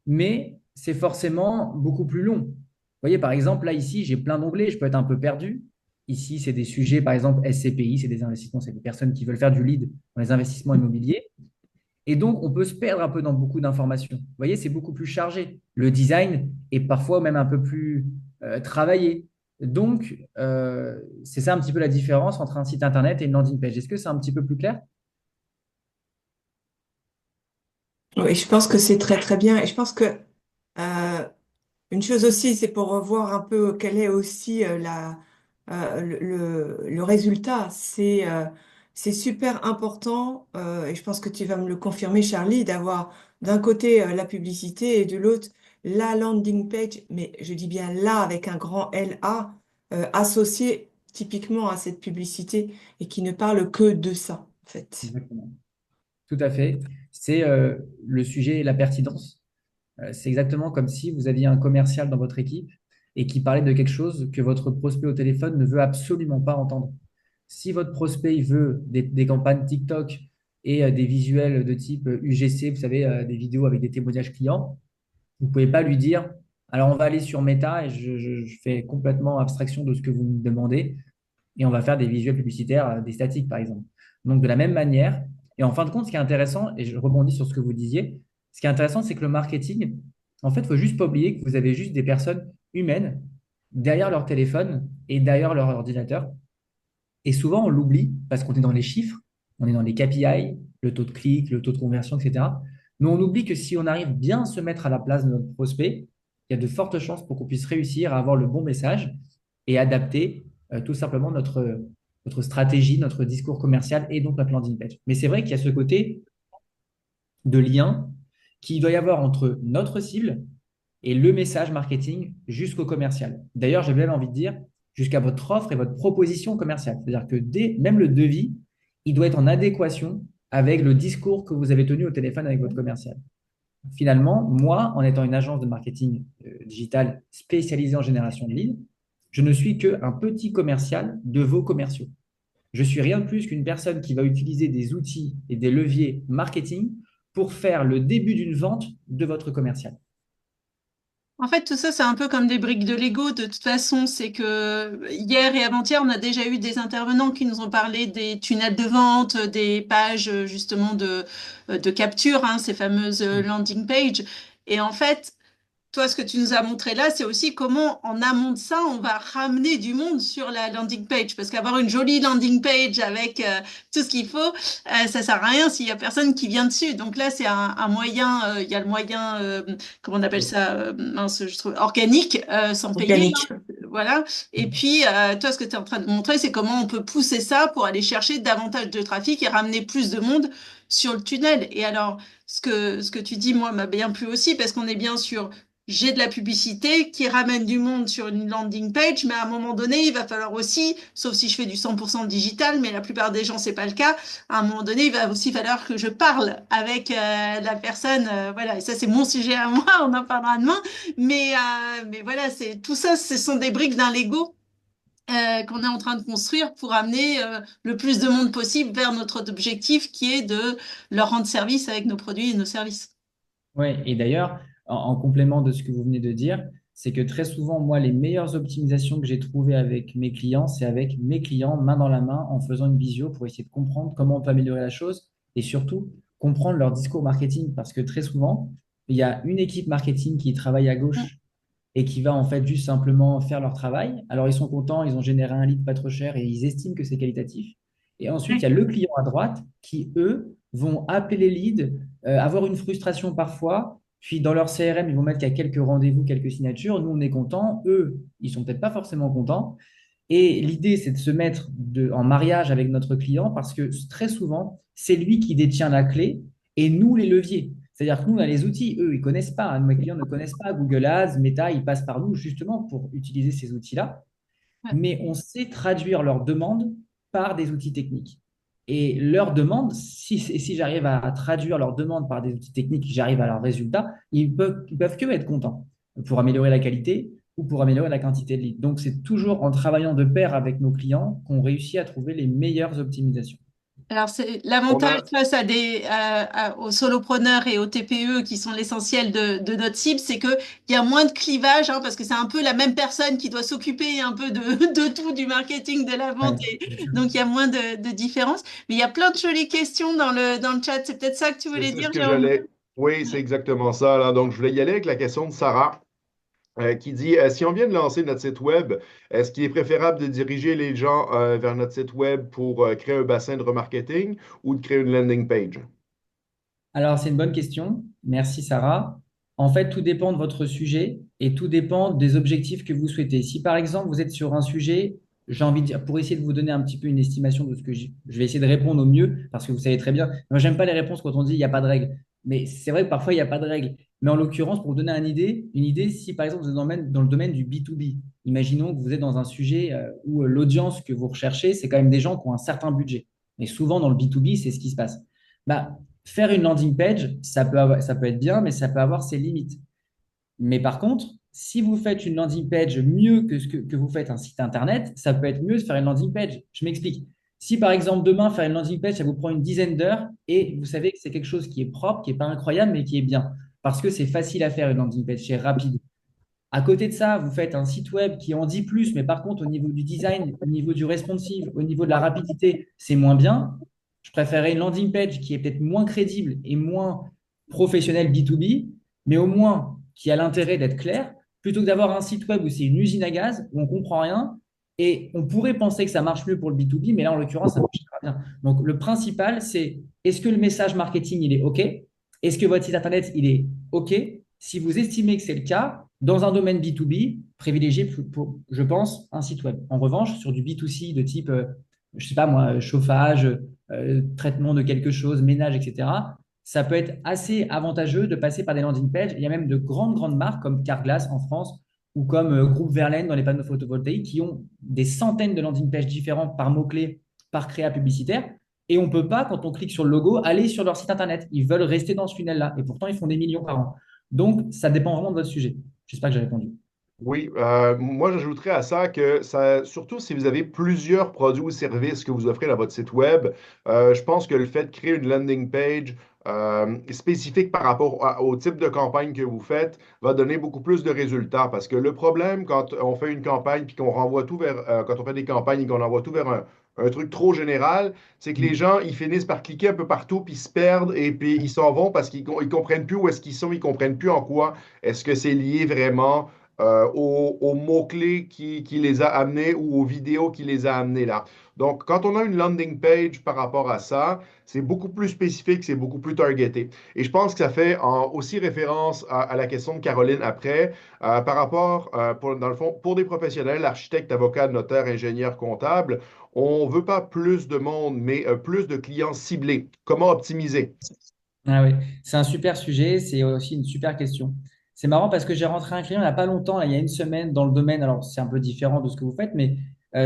Speaker 1: Mais c'est forcément beaucoup plus long. Vous voyez, par exemple, là, ici, j'ai plein d'onglets, je peux être un peu perdu. Ici, c'est des sujets, par exemple, SCPI, c'est des investissements, c'est des personnes qui veulent faire du lead dans les investissements immobiliers. Et donc, on peut se perdre un peu dans beaucoup d'informations. Vous voyez, c'est beaucoup plus chargé. Le design est parfois même un peu plus travaillé. Donc, c'est ça un petit peu la différence entre un site internet et une landing page. Est-ce que c'est un petit peu plus clair?
Speaker 3: Oui, je pense que c'est très très bien. Et je pense que euh, une chose aussi, c'est pour revoir un peu quel est aussi le résultat. C'est super important, et je pense que tu vas me le confirmer, Charlie, d'avoir d'un côté la publicité et de l'autre la landing page, mais je dis bien là avec un grand LA, associé typiquement à cette publicité et qui ne parle que de ça, en fait.
Speaker 1: Exactement. Tout à fait. C'est le sujet et la pertinence. C'est exactement comme si vous aviez un commercial dans votre équipe et qui parlait de quelque chose que votre prospect au téléphone ne veut absolument pas entendre. Si votre prospect il veut des campagnes TikTok et des visuels de type UGC, vous savez, des vidéos avec des témoignages clients, vous ne pouvez pas lui dire, alors on va aller sur Meta et je fais complètement abstraction de ce que vous me demandez et on va faire des visuels publicitaires, des statiques par exemple. Donc de la même manière, et en fin de compte, ce qui est intéressant, et je rebondis sur ce que vous disiez, ce qui est intéressant, c'est que le marketing, en fait, il ne faut juste pas oublier que vous avez juste des personnes humaines derrière leur téléphone et derrière leur ordinateur. Et souvent, on l'oublie parce qu'on est dans les chiffres, on est dans les KPI, le taux de clic, le taux de conversion, etc. Mais on oublie que si on arrive bien à se mettre à la place de notre prospect, il y a de fortes chances pour qu'on puisse réussir à avoir le bon message et adapter tout simplement notre stratégie, notre discours commercial et donc notre landing page. Mais c'est vrai qu'il y a ce côté de lien qu'il doit y avoir entre notre cible et le message marketing jusqu'au commercial. D'ailleurs, j'ai même envie de dire jusqu'à votre offre et votre proposition commerciale. C'est-à-dire que même le devis, il doit être en adéquation avec le discours que vous avez tenu au téléphone avec votre commercial. Finalement, moi, en étant une agence de marketing digital spécialisée en génération de leads, je ne suis qu'un petit commercial de vos commerciaux. Je suis rien de plus qu'une personne qui va utiliser des outils et des leviers marketing pour faire le début d'une vente de votre commercial.
Speaker 2: En fait, tout ça, c'est un peu comme des briques de Lego. De toute façon, c'est que hier et avant-hier, on a déjà eu des intervenants qui nous ont parlé des tunnels de vente, des pages justement de capture, hein, ces fameuses landing pages. Et en fait, toi, ce que tu nous as montré là, c'est aussi comment, en amont de ça, on va ramener du monde sur la landing page. Parce qu'avoir une jolie landing page avec tout ce qu'il faut, ça sert à rien s'il y a personne qui vient dessus. Donc là, c'est un moyen, il y a le moyen, comment on appelle ça, mince, je trouve, organique, sans payer.
Speaker 3: Organique.
Speaker 2: Voilà. Et puis, toi, ce que tu es en train de montrer, c'est comment on peut pousser ça pour aller chercher davantage de trafic et ramener plus de monde sur le tunnel. Et alors, ce que tu dis, moi, m'a bien plu aussi, parce qu'on est bien sûr j'ai de la publicité qui ramène du monde sur une landing page, mais à un moment donné, il va falloir aussi, sauf si je fais du 100% digital, mais la plupart des gens, c'est pas le cas, à un moment donné, il va aussi falloir que je parle avec la personne, voilà, et ça, c'est mon sujet à moi, on en parlera demain, mais voilà, c'est tout ça, ce sont des briques d'un Lego qu'on est en train de construire pour amener le plus de monde possible vers notre objectif qui est de leur rendre service avec nos produits et nos services.
Speaker 1: Oui, et d'ailleurs, en complément de ce que vous venez de dire, c'est que très souvent, moi, les meilleures optimisations que j'ai trouvées avec mes clients, c'est avec mes clients, main dans la main, en faisant une visio pour essayer de comprendre comment on peut améliorer la chose et surtout comprendre leur discours marketing. Parce que très souvent, il y a une équipe marketing qui travaille à gauche et qui va en fait juste simplement faire leur travail. Alors, ils sont contents, ils ont généré un lead pas trop cher et ils estiment que c'est qualitatif. Et ensuite, il y a le client à droite qui, eux, vont appeler les leads, avoir une frustration parfois, puis dans leur CRM, ils vont mettre qu'il y a quelques rendez-vous, quelques signatures. Nous, on est contents. Eux, ils sont peut-être pas forcément contents. Et l'idée, c'est de se mettre en mariage avec notre client parce que très souvent, c'est lui qui détient la clé et nous, les leviers. C'est-à-dire que nous, on a les outils. Eux, ils ne connaissent pas, hein. Nos clients ne connaissent pas Google Ads, Meta. Ils passent par nous justement pour utiliser ces outils-là.
Speaker 2: Ouais.
Speaker 1: Mais on sait traduire leurs demandes par des outils techniques. Et leurs demandes, si j'arrive à traduire leurs demandes par des outils techniques, j'arrive à leurs résultats, ils peuvent que être contents pour améliorer la qualité ou pour améliorer la quantité de leads. Donc, c'est toujours en travaillant de pair avec nos clients qu'on réussit à trouver les meilleures optimisations.
Speaker 2: Alors, c'est
Speaker 4: On
Speaker 2: l'avantage
Speaker 4: a,
Speaker 2: face aux solopreneurs et aux TPE qui sont l'essentiel de notre cible, c'est qu'il y a moins de clivage, hein, parce que c'est un peu la même personne qui doit s'occuper un peu de tout, du marketing, de la vente,
Speaker 1: Ouais,
Speaker 2: et
Speaker 1: bien sûr.
Speaker 2: donc il y a moins de différence. Mais il y a plein de jolies questions dans le chat. C'est peut-être ça que tu voulais
Speaker 4: c'est ce
Speaker 2: dire,
Speaker 4: que
Speaker 2: Jérôme?
Speaker 4: j'allais. Oui, c'est exactement ça, là. Donc, je voulais y aller avec la question de Sarah, qui dit, si on vient de lancer notre site web, est-ce qu'il est préférable de diriger les gens vers notre site web pour créer un bassin de remarketing ou de créer une landing page?
Speaker 1: Alors, c'est une bonne question. Merci, Sarah. En fait, tout dépend de votre sujet et tout dépend des objectifs que vous souhaitez. Si, par exemple, vous êtes sur un sujet, j'ai envie de dire, pour essayer de vous donner un petit peu une estimation de ce que je vais essayer de répondre au mieux, parce que vous savez très bien, moi, j'aime pas les réponses quand on dit il n'y a pas de règle. Mais c'est vrai que parfois, il n'y a pas de règle. Mais en l'occurrence, pour vous donner une idée, si par exemple, vous êtes dans le domaine du B2B, imaginons que vous êtes dans un sujet où l'audience que vous recherchez, c'est quand même des gens qui ont un certain budget. Et souvent, dans le B2B, c'est ce qui se passe. Bah, faire une landing page, ça peut être bien, mais ça peut avoir ses limites. Mais par contre, si vous faites une landing page mieux que vous faites un site internet, ça peut être mieux de faire une landing page. Je m'explique. Si par exemple demain, faire une landing page, ça vous prend une dizaine d'heures et vous savez que c'est quelque chose qui est propre, qui n'est pas incroyable, mais qui est bien. Parce que c'est facile à faire une landing page, c'est rapide. À côté de ça, vous faites un site web qui en dit plus, mais par contre, au niveau du design, au niveau du responsive, au niveau de la rapidité, c'est moins bien. Je préférerais une landing page qui est peut-être moins crédible et moins professionnelle B2B, mais au moins qui a l'intérêt d'être clair, plutôt que d'avoir un site web où c'est une usine à gaz, où on ne comprend rien. Et on pourrait penser que ça marche mieux pour le B2B, mais là, en l'occurrence, ça marche très bien. Donc, le principal, c'est est-ce que le message marketing, il est OK? Est-ce que votre site Internet, il est OK? Si vous estimez que c'est le cas, dans un domaine B2B, privilégiez, je pense, un site web. En revanche, sur du B2C de type, je ne sais pas moi, chauffage, traitement de quelque chose, ménage, etc., ça peut être assez avantageux de passer par des landing pages. Il y a même de grandes marques comme Carglass en France ou comme Groupe Verlaine dans les panneaux photovoltaïques qui ont des centaines de landing pages différentes par mots-clés, par créa publicitaire. Et on ne peut pas, quand on clique sur le logo, aller sur leur site internet. Ils veulent rester dans ce tunnel-là. Et pourtant, ils font des millions par an. Donc, ça dépend vraiment de votre sujet. J'espère que j'ai répondu.
Speaker 4: Oui, moi j'ajouterais à ça que ça, surtout si vous avez plusieurs produits ou services que vous offrez dans votre site web, je pense que le fait de créer une landing page spécifique par rapport au type de campagne que vous faites va donner beaucoup plus de résultats. Parce que le problème quand on fait une campagne puis qu'on renvoie tout vers, quand on fait des campagnes et qu'on envoie tout vers un truc trop général, c'est que les
Speaker 1: Mm.
Speaker 4: gens ils finissent par cliquer un peu partout puis ils se perdent et puis ils s'en vont parce qu'ils comprennent plus où est-ce qu'ils sont, ils comprennent plus en quoi est-ce que c'est lié vraiment aux mots-clés qui les a amenés ou aux vidéos qui les a amenés là. Donc, quand on a une landing page par rapport à ça, c'est beaucoup plus spécifique, c'est beaucoup plus targeté. Et je pense que ça fait aussi référence à la question de Caroline après, par rapport, dans le fond, pour des professionnels, architectes, avocats, notaires, ingénieurs, comptables, on ne veut pas plus de monde, mais plus de clients ciblés. Comment optimiser?
Speaker 1: Ah oui, c'est un super sujet, c'est aussi une super question. C'est marrant parce que j'ai rentré un client il n'y a pas longtemps, là, il y a une semaine, dans le domaine, alors c'est un peu différent de ce que vous faites, mais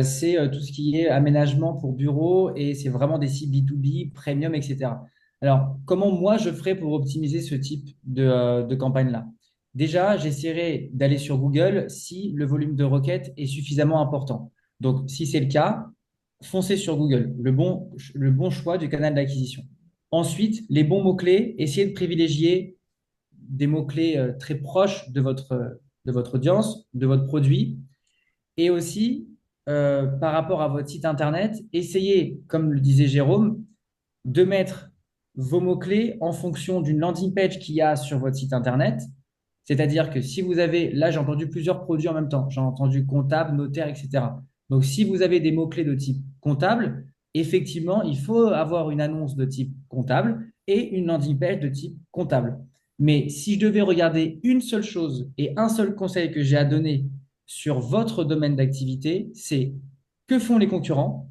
Speaker 1: c'est tout ce qui est aménagement pour bureau et c'est vraiment des sites B2B, premium, etc. Alors, comment moi je ferais pour optimiser ce type de campagne-là? Déjà, j'essaierai d'aller sur Google si le volume de requêtes est suffisamment important. Donc, si c'est le cas, foncez sur Google, le bon choix du canal d'acquisition. Ensuite, les bons mots-clés, essayez de privilégier des mots-clés très proches de votre audience, de votre produit. Et aussi, par rapport à votre site Internet, essayez, comme le disait Jérôme, de mettre vos mots-clés en fonction d'une landing page qu'il y a sur votre site Internet. C'est-à-dire que si vous avez, là j'ai entendu plusieurs produits en même temps, j'ai entendu comptable, notaire, etc. Donc si vous avez des mots-clés de type comptable, effectivement, il faut avoir une annonce de type comptable et une landing page de type comptable. Mais si je devais regarder une seule chose et un seul conseil que j'ai à donner sur votre domaine d'activité, c'est que font les concurrents?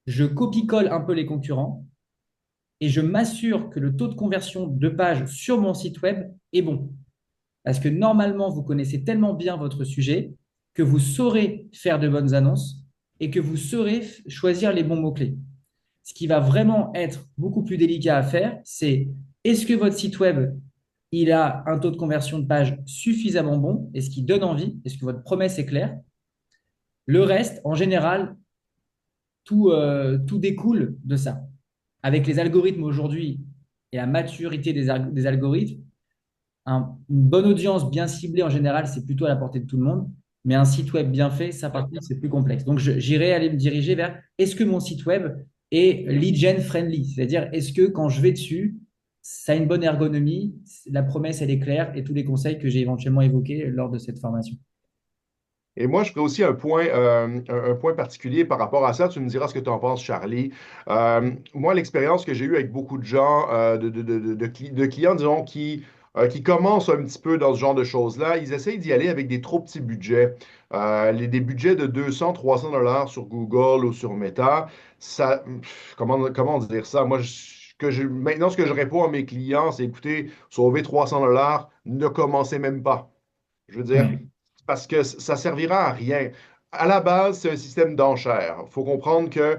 Speaker 1: Je copie-colle un peu les concurrents et je m'assure que le taux de conversion de page sur mon site web est bon. Parce que normalement, vous connaissez tellement bien votre sujet que vous saurez faire de bonnes annonces et que vous saurez choisir les bons mots-clés. Ce qui va vraiment être beaucoup plus délicat à faire, c'est est-ce que votre site web, il a un taux de conversion de page suffisamment bon? Est-ce qu'il donne envie? Est-ce que votre promesse est claire? Le reste, en général, tout découle de ça. Avec les algorithmes aujourd'hui et la maturité des algorithmes, une bonne audience bien ciblée en général, c'est plutôt à la portée de tout le monde. Mais un site web bien fait, ça par contre, c'est plus complexe. Donc, j'irai aller me diriger vers est-ce que mon site web est lead gen friendly? C'est-à-dire, est-ce que quand je vais dessus, ça a une bonne ergonomie, la promesse, elle est claire et tous les conseils que j'ai éventuellement évoqués lors de cette formation.
Speaker 4: Et moi, je ferai aussi un point particulier par rapport à ça. Tu me diras ce que tu en penses, Charlie. Moi, l'expérience que j'ai eue avec beaucoup de gens, de clients, disons, qui commencent un petit peu dans ce genre de choses-là, ils essayent d'y aller avec des trop petits budgets. Des budgets de 200, 300 $ sur Google ou sur Meta. Comment dire ça? Moi, maintenant, ce que je réponds à mes clients, c'est écoutez, sauver 300 $, ne commencez même pas. Je veux dire,
Speaker 1: Oui,
Speaker 4: parce que ça servira à rien. À la base, c'est un système d'enchères. Il faut comprendre que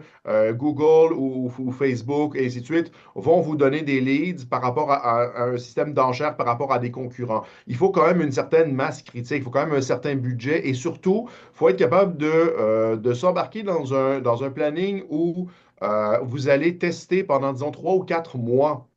Speaker 4: Google ou Facebook et ainsi de suite vont vous donner des leads par rapport à un système d'enchères par rapport à des concurrents. Il faut quand même une certaine masse critique, il faut quand même un certain budget et surtout, il faut être capable de s'embarquer dans un planning où vous allez tester pendant, disons, 3 ou 4 mois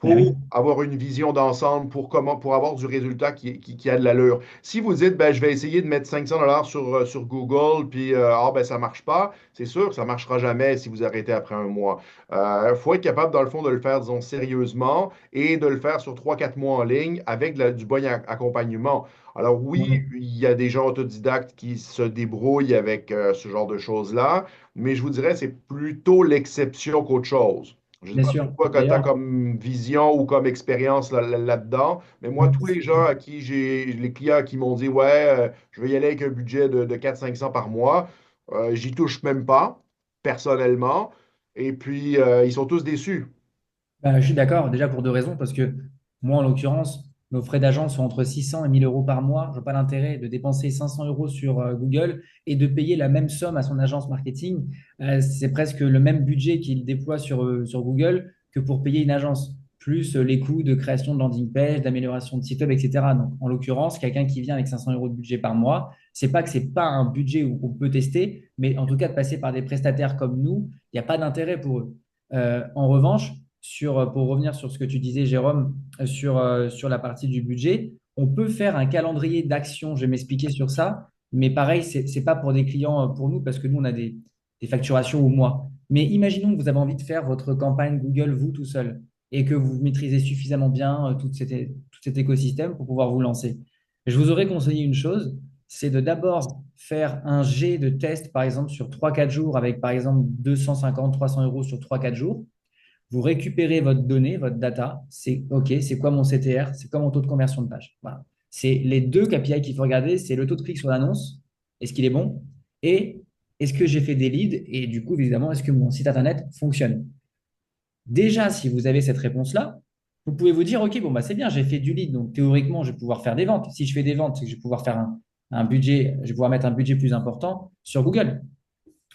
Speaker 1: ben oui.
Speaker 4: pour avoir une vision d'ensemble, pour avoir du résultat qui a de l'allure. Si vous dites, ben, je vais essayer de mettre 500 $ sur Google, puis ben, ça marche pas, c'est sûr que ça marchera jamais si vous arrêtez après un mois. Il faut être capable, dans le fond, de le faire, disons, sérieusement et de le faire sur 3 4 mois en ligne avec du bon accompagnement. Alors oui,
Speaker 1: Oui,
Speaker 4: il y a des gens autodidactes qui se débrouillent avec ce genre de choses-là, mais je vous dirais, c'est plutôt l'exception qu'autre chose. Je ne sais
Speaker 1: bien
Speaker 4: pas
Speaker 1: sûr.
Speaker 4: quoi que tu as
Speaker 1: D'ailleurs,
Speaker 4: comme vision ou comme expérience là-dedans, mais moi, tous les gens à qui les clients qui m'ont dit, ouais, je vais y aller avec un budget de 400 500 par mois, j'y touche même pas, personnellement. Et puis, ils sont tous déçus.
Speaker 1: bah, je suis d'accord, déjà pour deux raisons, parce que moi, en l'occurrence, nos frais d'agence sont entre 600 et 1000 euros par mois. Je n'ai pas l'intérêt de dépenser 500 euros sur Google et de payer la même somme à son agence marketing. C'est presque le même budget qu'il déploie sur Google que pour payer une agence, plus les coûts de création de landing page, d'amélioration de site web, etc. Donc, en l'occurrence, quelqu'un qui vient avec 500 euros de budget par mois, c'est pas que c'est pas un budget où on peut tester, mais en tout cas, de passer par des prestataires comme nous, il n'y a pas d'intérêt pour eux. En revanche, pour revenir sur ce que tu disais, Jérôme, sur la partie du budget, on peut faire un calendrier d'action. Je vais m'expliquer sur ça. Mais pareil, ce n'est pas pour des clients, pour nous, parce que nous, on a des facturations au mois. Mais imaginons que vous avez envie de faire votre campagne Google, vous tout seul, et que vous maîtrisez suffisamment bien tout cet écosystème pour pouvoir vous lancer. Je vous aurais conseillé une chose, c'est de d'abord faire un jet de test, par exemple, sur 3 4 jours, avec par exemple 250 300 € sur 3 4 jours. Vous récupérez votre donnée, votre data. C'est OK, c'est quoi mon CTR? C'est quoi mon taux de conversion de page? Voilà. C'est les deux KPI qu'il faut regarder. C'est le taux de clic sur l'annonce. Est-ce qu'il est bon? Et est-ce que j'ai fait des leads? Et du coup, évidemment, est-ce que mon site Internet fonctionne? Déjà, si vous avez cette réponse-là, vous pouvez vous dire, OK, bon, bah, c'est bien, j'ai fait du lead. Donc, théoriquement, je vais pouvoir faire des ventes. Si je fais des ventes, c'est que je vais pouvoir faire un budget, je vais pouvoir mettre un budget plus important sur Google.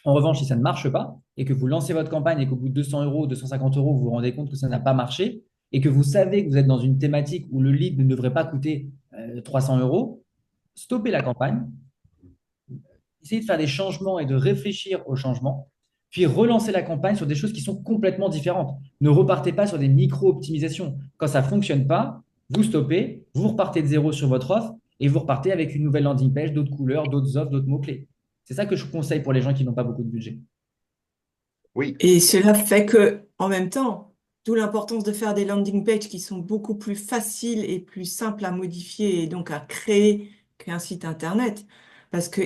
Speaker 1: En revanche, si ça ne marche pas et que vous lancez votre campagne et qu'au bout de 200 euros, 250 euros, vous vous rendez compte que ça n'a pas marché et que vous savez que vous êtes dans une thématique où le lead ne devrait pas coûter 300 euros, stoppez la campagne, essayez de faire des changements et de réfléchir aux changements, puis relancez la campagne sur des choses qui sont complètement différentes. Ne repartez pas sur des micro-optimisations. Quand ça ne fonctionne pas, vous stoppez, vous repartez de zéro sur votre offre et vous repartez avec une nouvelle landing page, d'autres couleurs, d'autres offres, d'autres mots-clés. C'est ça que je conseille pour les gens qui n'ont pas beaucoup de budget.
Speaker 4: Oui.
Speaker 3: Et cela fait que, en même temps, d'où l'importance de faire des landing pages qui sont beaucoup plus faciles et plus simples à modifier et donc à créer qu'un site internet. Parce que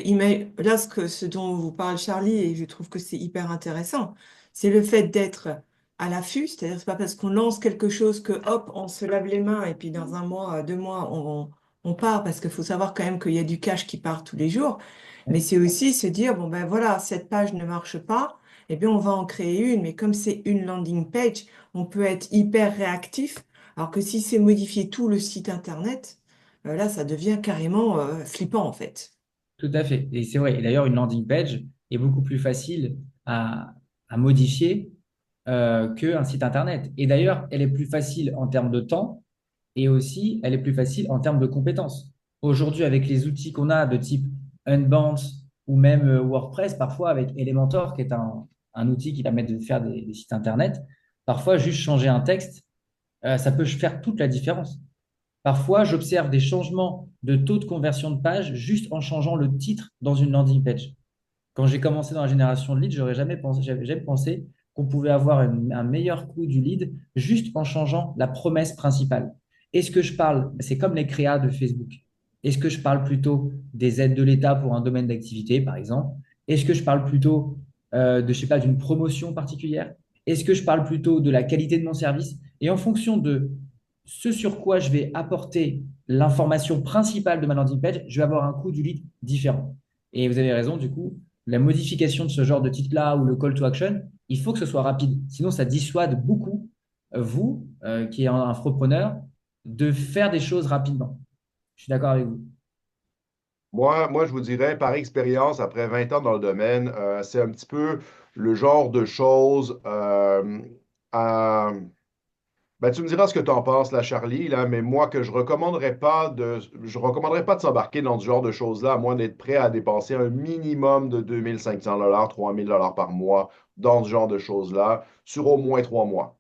Speaker 3: là, ce dont vous parle Charlie, et je trouve que c'est hyper intéressant, c'est le fait d'être à l'affût, c'est-à-dire c'est pas parce qu'on lance quelque chose que hop, on se lave les mains et puis dans un mois, 2 mois, on part, parce qu'il faut savoir quand même qu'il y a du cash qui part tous les jours. Mais c'est aussi se dire, bon ben voilà, cette page ne marche pas, eh bien, on va en créer une, mais comme c'est une landing page, on peut être hyper réactif, alors que si c'est modifier tout le site internet, là, ça devient carrément flippant en fait.
Speaker 1: Tout à fait. Et c'est vrai. Et d'ailleurs, une landing page est beaucoup plus facile à modifier qu'un site Internet. Et d'ailleurs, elle est plus facile en termes de temps et aussi, elle est plus facile en termes de compétences. Aujourd'hui, avec les outils qu'on a de type Unbounce, ou même WordPress, parfois avec Elementor, qui est un outil qui permet de faire des sites Internet. Parfois, juste changer un texte, ça peut faire toute la différence. Parfois, j'observe des changements de taux de conversion de page juste en changeant le titre dans une landing page. Quand j'ai commencé dans la génération de leads, j'avais jamais pensé qu'on pouvait avoir un meilleur coût du lead juste en changeant la promesse principale. Est-ce que je parle, c'est comme les créas de Facebook. Est-ce que je parle plutôt des aides de l'État pour un domaine d'activité, par exemple? Est-ce que je parle plutôt je sais pas, d'une promotion particulière? Est-ce que je parle plutôt de la qualité de mon service? Et en fonction de ce sur quoi je vais apporter l'information principale de ma landing page, je vais avoir un coût du lead différent. Et vous avez raison, du coup, la modification de ce genre de titre-là ou le call to action, il faut que ce soit rapide. Sinon, ça dissuade beaucoup, vous, qui êtes un infopreneur, de faire des choses rapidement. Je suis d'accord avec vous.
Speaker 4: Moi, je vous dirais, par expérience, après 20 ans dans le domaine, c'est un petit peu le genre de choses. À- Ben, tu me diras ce que tu en penses, là, Charlie, là, mais moi, je recommanderais pas de s'embarquer dans ce genre de choses-là, à moins d'être prêt à dépenser un minimum de 2500 $, 3000 $ par mois dans ce genre de choses-là, sur au moins 3 mois.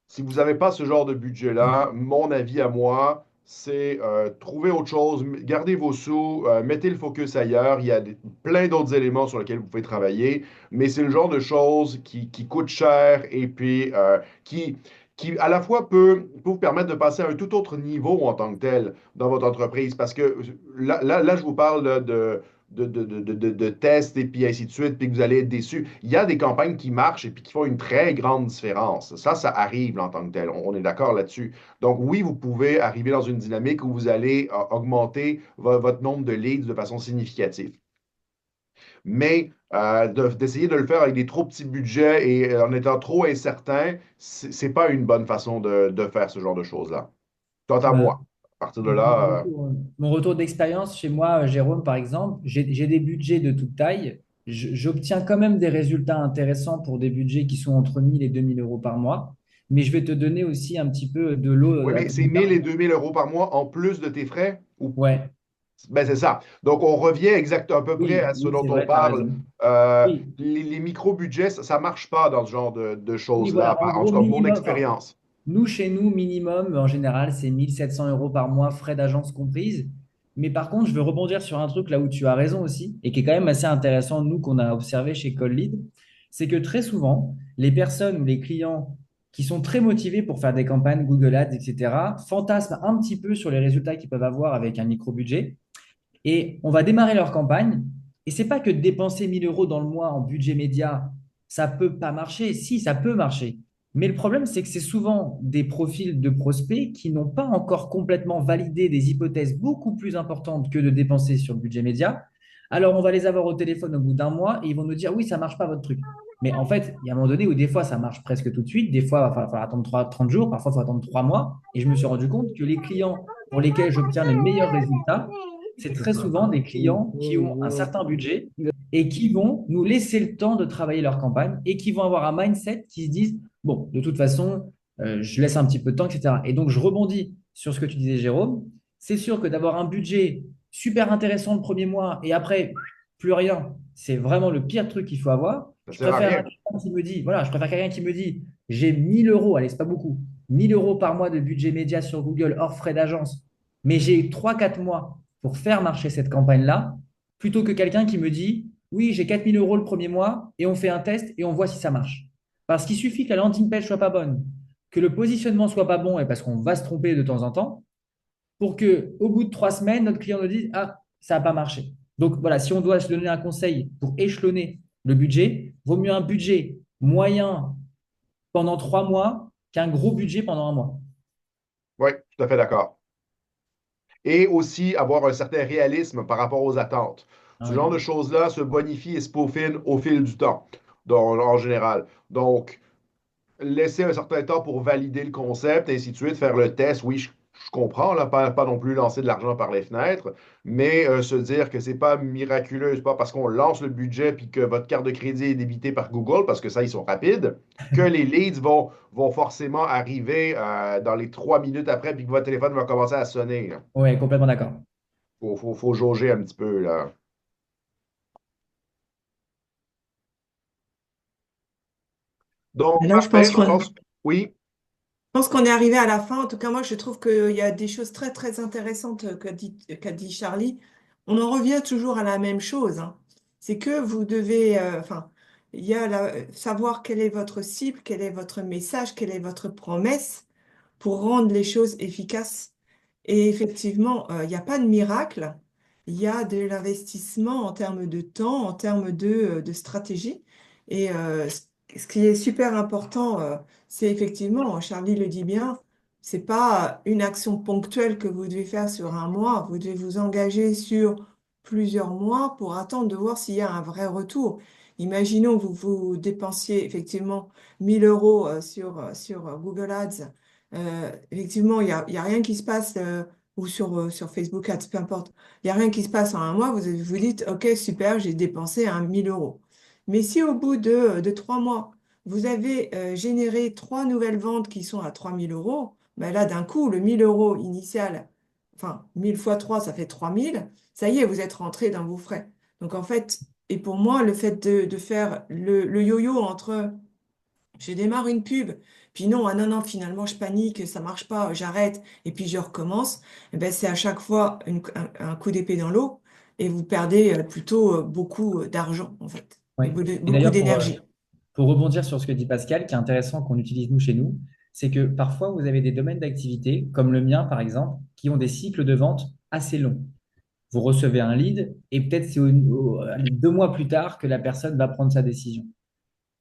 Speaker 4: Si vous n'avez pas ce genre de budget-là, mon avis à moi, c'est trouver autre chose, gardez vos sous, mettez le focus ailleurs. Il y a plein d'autres éléments sur lesquels vous pouvez travailler, mais c'est le genre de choses qui coûte cher et puis qui à la fois peut vous permettre de passer à un tout autre niveau en tant que tel dans votre entreprise. Parce que là, je vous parle là, de tests et puis ainsi de suite, puis que vous allez être déçus. Il y a des campagnes qui marchent et puis qui font une très grande différence. Ça arrive là, en tant que tel. On est d'accord là-dessus. Donc oui, vous pouvez arriver dans une dynamique où vous allez augmenter votre nombre de leads de façon significative. Mais d'essayer de le faire avec des trop petits budgets et en étant trop incertain, c'est pas une bonne façon de faire ce genre de choses-là. Quant à
Speaker 1: Bah,
Speaker 4: moi, à partir de là,
Speaker 1: mon retour d'expérience chez moi, Jérôme, par exemple, j'ai des budgets de toute taille. J'obtiens quand même des résultats intéressants pour des budgets qui sont entre 1000 et 2000 euros par mois. Mais je vais te donner aussi un petit peu de l'eau
Speaker 4: oui,
Speaker 1: à
Speaker 4: mais
Speaker 1: ton
Speaker 4: c'est
Speaker 1: moulin.
Speaker 4: 1000 et 2000 € par mois en plus de tes frais? Ou
Speaker 1: Ouais,
Speaker 4: ben c'est ça. Donc, on revient à peu près
Speaker 1: oui,
Speaker 4: à ce
Speaker 1: oui,
Speaker 4: dont
Speaker 1: c'est
Speaker 4: on
Speaker 1: vrai, tu as
Speaker 4: parle.
Speaker 1: raison.
Speaker 4: Euh,
Speaker 1: Oui,
Speaker 4: les micro-budgets, ça ne marche pas dans ce genre de
Speaker 1: oui,
Speaker 4: choses-là,
Speaker 1: voilà, en
Speaker 4: en
Speaker 1: gros,
Speaker 4: tout cas, mon
Speaker 1: minimum. Enfin,
Speaker 4: expérience.
Speaker 1: nous, chez nous, minimum, en général, c'est 1700 euros par mois, frais d'agence comprises. Mais par contre, je veux rebondir sur un truc là où tu as raison aussi, et qui est quand même assez intéressant, nous, qu'on a observé chez CallLead, c'est que très souvent, les personnes ou les clients qui sont très motivés pour faire des campagnes Google Ads, etc., fantasment un petit peu sur les résultats qu'ils peuvent avoir avec un micro-budget. Et on va démarrer leur campagne. Et c'est pas que dépenser 1000 euros dans le mois en budget média, ça peut pas marcher. Si, ça peut marcher. Mais le problème, c'est que c'est souvent des profils de prospects qui n'ont pas encore complètement validé des hypothèses beaucoup plus importantes que de dépenser sur le budget média. Alors, on va les avoir au téléphone au bout d'un mois et ils vont nous dire, oui, ça marche pas votre truc. Mais en fait, il y a un moment donné où des fois, ça marche presque tout de suite. Des fois, il va falloir attendre 30 jours. Parfois, il faut attendre 3 mois. Et je me suis rendu compte que les clients pour lesquels j'obtiens les meilleurs résultats, c'est très souvent des clients qui ont un certain budget et qui vont nous laisser le temps de travailler leur campagne et qui vont avoir un mindset qui se disent, bon, de toute façon, je laisse un petit peu de temps, etc. Et donc, je rebondis sur ce que tu disais, Jérôme. C'est sûr que d'avoir un budget super intéressant le premier mois et après, plus rien, c'est vraiment le pire truc qu'il faut avoir.
Speaker 4: Ça
Speaker 1: Je
Speaker 4: sert à
Speaker 1: préfère
Speaker 4: rien.
Speaker 1: quelqu'un qui me dit, voilà, je préfère quelqu'un qui me dit, j'ai 1000 euros, allez, c'est pas beaucoup, 1000 euros par mois de budget média sur Google hors frais d'agence, mais j'ai 3 4 mois pour faire marcher cette campagne-là, plutôt que quelqu'un qui me dit, oui, j'ai 4000 euros le premier mois et on fait un test et on voit si ça marche. Parce qu'il suffit que la landing page soit pas bonne, que le positionnement soit pas bon, et parce qu'on va se tromper de temps en temps, pour que au bout de 3 semaines, notre client nous dise, ah, ça n'a pas marché. Donc voilà, si on doit se donner un conseil pour échelonner le budget, vaut mieux un budget moyen pendant 3 mois qu'un gros budget pendant un mois.
Speaker 4: Oui, tout à fait d'accord. Et aussi avoir un certain réalisme par rapport aux attentes.
Speaker 1: Ah
Speaker 4: Ce
Speaker 1: oui.
Speaker 4: genre de choses-là se bonifie et se peaufine au fil du temps, en général. Donc, laisser un certain temps pour valider le concept, et ainsi de suite, faire le test. Oui, je comprends, là, pas non plus lancer de l'argent par les fenêtres, mais se dire que c'est pas miraculeux, c'est pas parce qu'on lance le budget puis que votre carte de crédit est débitée par Google, parce que ça, ils sont rapides, que les leads vont forcément arriver dans les 3 minutes après puis que votre téléphone va commencer à sonner.
Speaker 1: Ouais, complètement d'accord.
Speaker 4: Faut jauger un petit peu, là. Donc,
Speaker 3: Là,
Speaker 4: parfait, je pense, oui,
Speaker 3: je pense qu'on est arrivé à la fin. En tout cas, moi, je trouve qu'il y a des choses très, très intéressantes qu'a dit Charlie. On en revient toujours à la même chose, hein. C'est que vous devez, enfin, il y a savoir quelle est votre cible, quel est votre message, quelle est votre promesse pour rendre les choses efficaces. Et effectivement, il n'y a pas de miracle. Il y a de l'investissement en termes de temps, en termes de stratégie. Et ce qui est super important, c'est effectivement, Charlie le dit bien, c'est pas une action ponctuelle que vous devez faire sur un mois. Vous devez vous engager sur plusieurs mois pour attendre de voir s'il y a un vrai retour. Imaginons que vous dépensiez effectivement 1000 € sur Google Ads. Effectivement, il y a rien qui se passe, ou sur Facebook Ads, peu importe. Il n'y a rien qui se passe en un mois. Vous dites, OK, super, j'ai dépensé 1000 €. Mais si au bout de 3 mois, vous avez généré 3 nouvelles ventes qui sont à 3000 €, ben là, d'un coup, le 1000 € initial, enfin, 1000 fois 3, ça fait 3000. Ça y est, vous êtes rentré dans vos frais. Donc, en fait, et pour moi, le fait de faire le yo-yo entre je démarre une pub, puis non, ah non, non, finalement, je panique, ça marche pas, j'arrête, et puis je recommence, eh ben, c'est à chaque fois un coup d'épée dans l'eau, et vous perdez plutôt beaucoup d'argent, en fait,
Speaker 1: Oui.
Speaker 3: et
Speaker 1: Et
Speaker 3: beaucoup
Speaker 1: d'ailleurs,
Speaker 3: d'énergie.
Speaker 1: pour rebondir sur ce que dit Pascal, qui est intéressant qu'on utilise nous chez nous, c'est que parfois vous avez des domaines d'activité, comme le mien par exemple, qui ont des cycles de vente assez longs. Vous recevez un lead et peut-être c'est 2 mois plus tard que la personne va prendre sa décision.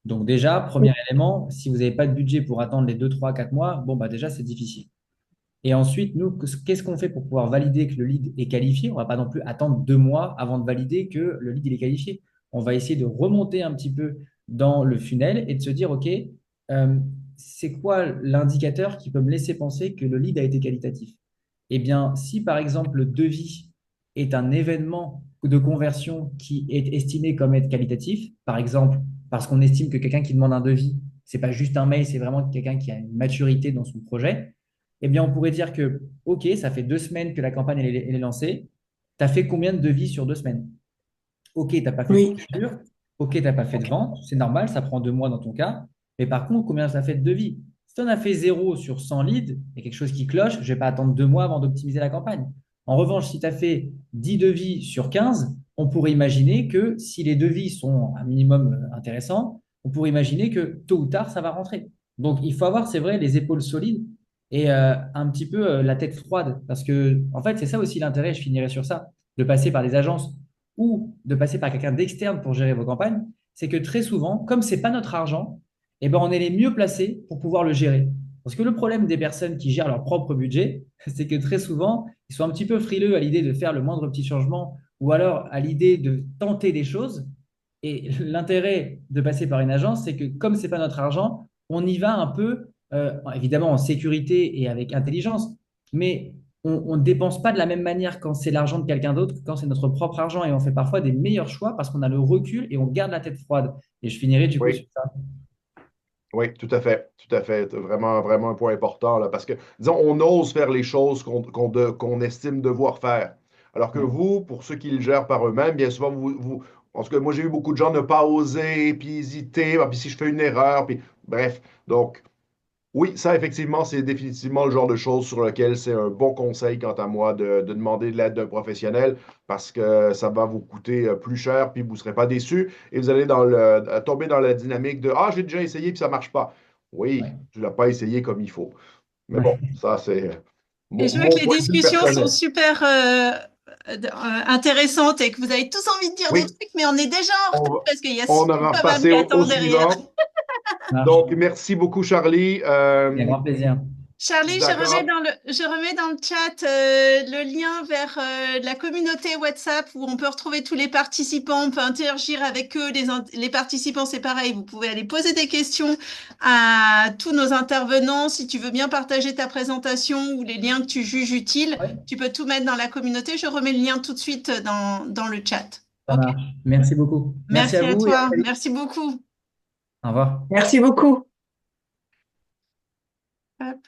Speaker 1: Donc déjà, premier élément, si vous n'avez pas de budget pour attendre les 2, 3, 4 mois, bon, bah déjà, c'est difficile. Et ensuite, nous, qu'est-ce qu'on fait pour pouvoir valider que le lead est qualifié? On ne va pas non plus attendre 2 mois avant de valider que le lead il est qualifié. On va essayer de remonter un petit peu dans le funnel et de se dire, OK, euh, c'est quoi l'indicateur qui peut me laisser penser que le lead a été qualitatif? Eh bien, si par exemple le devis est un événement de conversion qui est estimé comme être qualitatif, par exemple, parce qu'on estime que quelqu'un qui demande un devis, c'est pas juste un mail, c'est vraiment quelqu'un qui a une maturité dans son projet, eh bien, on pourrait dire que, OK, ça fait 2 semaines que la campagne elle est lancée. Tu as fait combien de devis sur 2 semaines? OK, tu n'as pas fait de
Speaker 3: Oui,
Speaker 1: clôture. OK, tu n'as pas fait de vente. C'est normal, ça prend 2 mois dans ton cas. Mais par contre, combien ça fait de devis? Si tu en as fait 0 sur 100 leads, il y a quelque chose qui cloche. Je ne vais pas attendre 2 mois avant d'optimiser la campagne. En revanche, si tu as fait 10 devis sur 15, on pourrait imaginer que si les devis sont un minimum intéressants, on pourrait imaginer que tôt ou tard, ça va rentrer. Donc, il faut avoir, c'est vrai, les épaules solides et un petit peu la tête froide. Parce que, en fait, c'est ça aussi l'intérêt, je finirai sur ça, de passer par des agences ou de passer par quelqu'un d'externe pour gérer vos campagnes, c'est que très souvent, comme ce n'est pas notre argent, eh ben, on est les mieux placés pour pouvoir le gérer. Parce que le problème des personnes qui gèrent leur propre budget, c'est que très souvent, ils sont un petit peu frileux à l'idée de faire le moindre petit changement ou alors à l'idée de tenter des choses. Et l'intérêt de passer par une agence, c'est que comme ce n'est pas notre argent, on y va un peu, évidemment en sécurité et avec intelligence, mais on ne dépense pas de la même manière quand c'est l'argent de quelqu'un d'autre que quand c'est notre propre argent. Et on fait parfois des meilleurs choix parce qu'on a le recul et on garde la tête froide. Et je finirai du coup sur
Speaker 4: oui.
Speaker 1: ça.
Speaker 4: Oui, tout à fait, tout à fait. Vraiment, vraiment un point important là, parce que, disons, on ose faire les choses qu'on estime devoir faire. Alors que
Speaker 1: Ouais.
Speaker 4: vous, pour ceux qui le gèrent par eux-mêmes, bien souvent, en tout cas, moi, j'ai eu beaucoup de gens ne pas oser, puis hésiter, ah, puis si je fais une erreur, puis bref. Donc, oui, ça, effectivement, c'est définitivement le genre de choses sur lequel c'est un bon conseil, quant à moi, de demander de l'aide d'un professionnel parce que ça va vous coûter plus cher, puis vous ne serez pas déçu et vous allez tomber dans la dynamique de «Ah, j'ai déjà essayé, puis ça ne marche pas». Oui,
Speaker 1: Ouais.
Speaker 4: tu ne l'as pas essayé comme il faut. Mais bon,
Speaker 1: Ouais.
Speaker 4: ça, c'est
Speaker 2: Et je vois
Speaker 4: mon
Speaker 2: que les
Speaker 4: point de vue
Speaker 2: discussions sont
Speaker 4: personnel.
Speaker 2: super intéressantes et que vous avez tous envie de dire des
Speaker 4: Oui,
Speaker 2: trucs, mais on est déjà en retard
Speaker 4: on,
Speaker 2: parce qu'il y a
Speaker 4: on
Speaker 2: Simon
Speaker 4: va
Speaker 2: quand même
Speaker 4: passer
Speaker 2: qui
Speaker 4: au
Speaker 2: attend derrière.
Speaker 4: suivant.
Speaker 1: Marche.
Speaker 4: Donc, merci beaucoup, Charlie.
Speaker 1: Et un grand plaisir.
Speaker 2: Charlie,
Speaker 4: D'accord.
Speaker 2: je remets dans le chat le lien vers la communauté WhatsApp où on peut retrouver tous les participants, on peut interagir avec eux. Les participants, c'est pareil, vous pouvez aller poser des questions à tous nos intervenants. Si tu veux bien partager ta présentation ou les liens que tu juges utiles,
Speaker 1: Ouais,
Speaker 2: tu peux tout mettre dans la communauté. Je remets le lien tout de suite dans le chat.
Speaker 1: ça
Speaker 2: OK?
Speaker 1: marche. Merci beaucoup. Merci à
Speaker 2: Merci à
Speaker 1: vous et à
Speaker 2: toi.
Speaker 1: très vite.
Speaker 2: Merci beaucoup.
Speaker 1: Au revoir.
Speaker 3: merci beaucoup.
Speaker 2: Hop.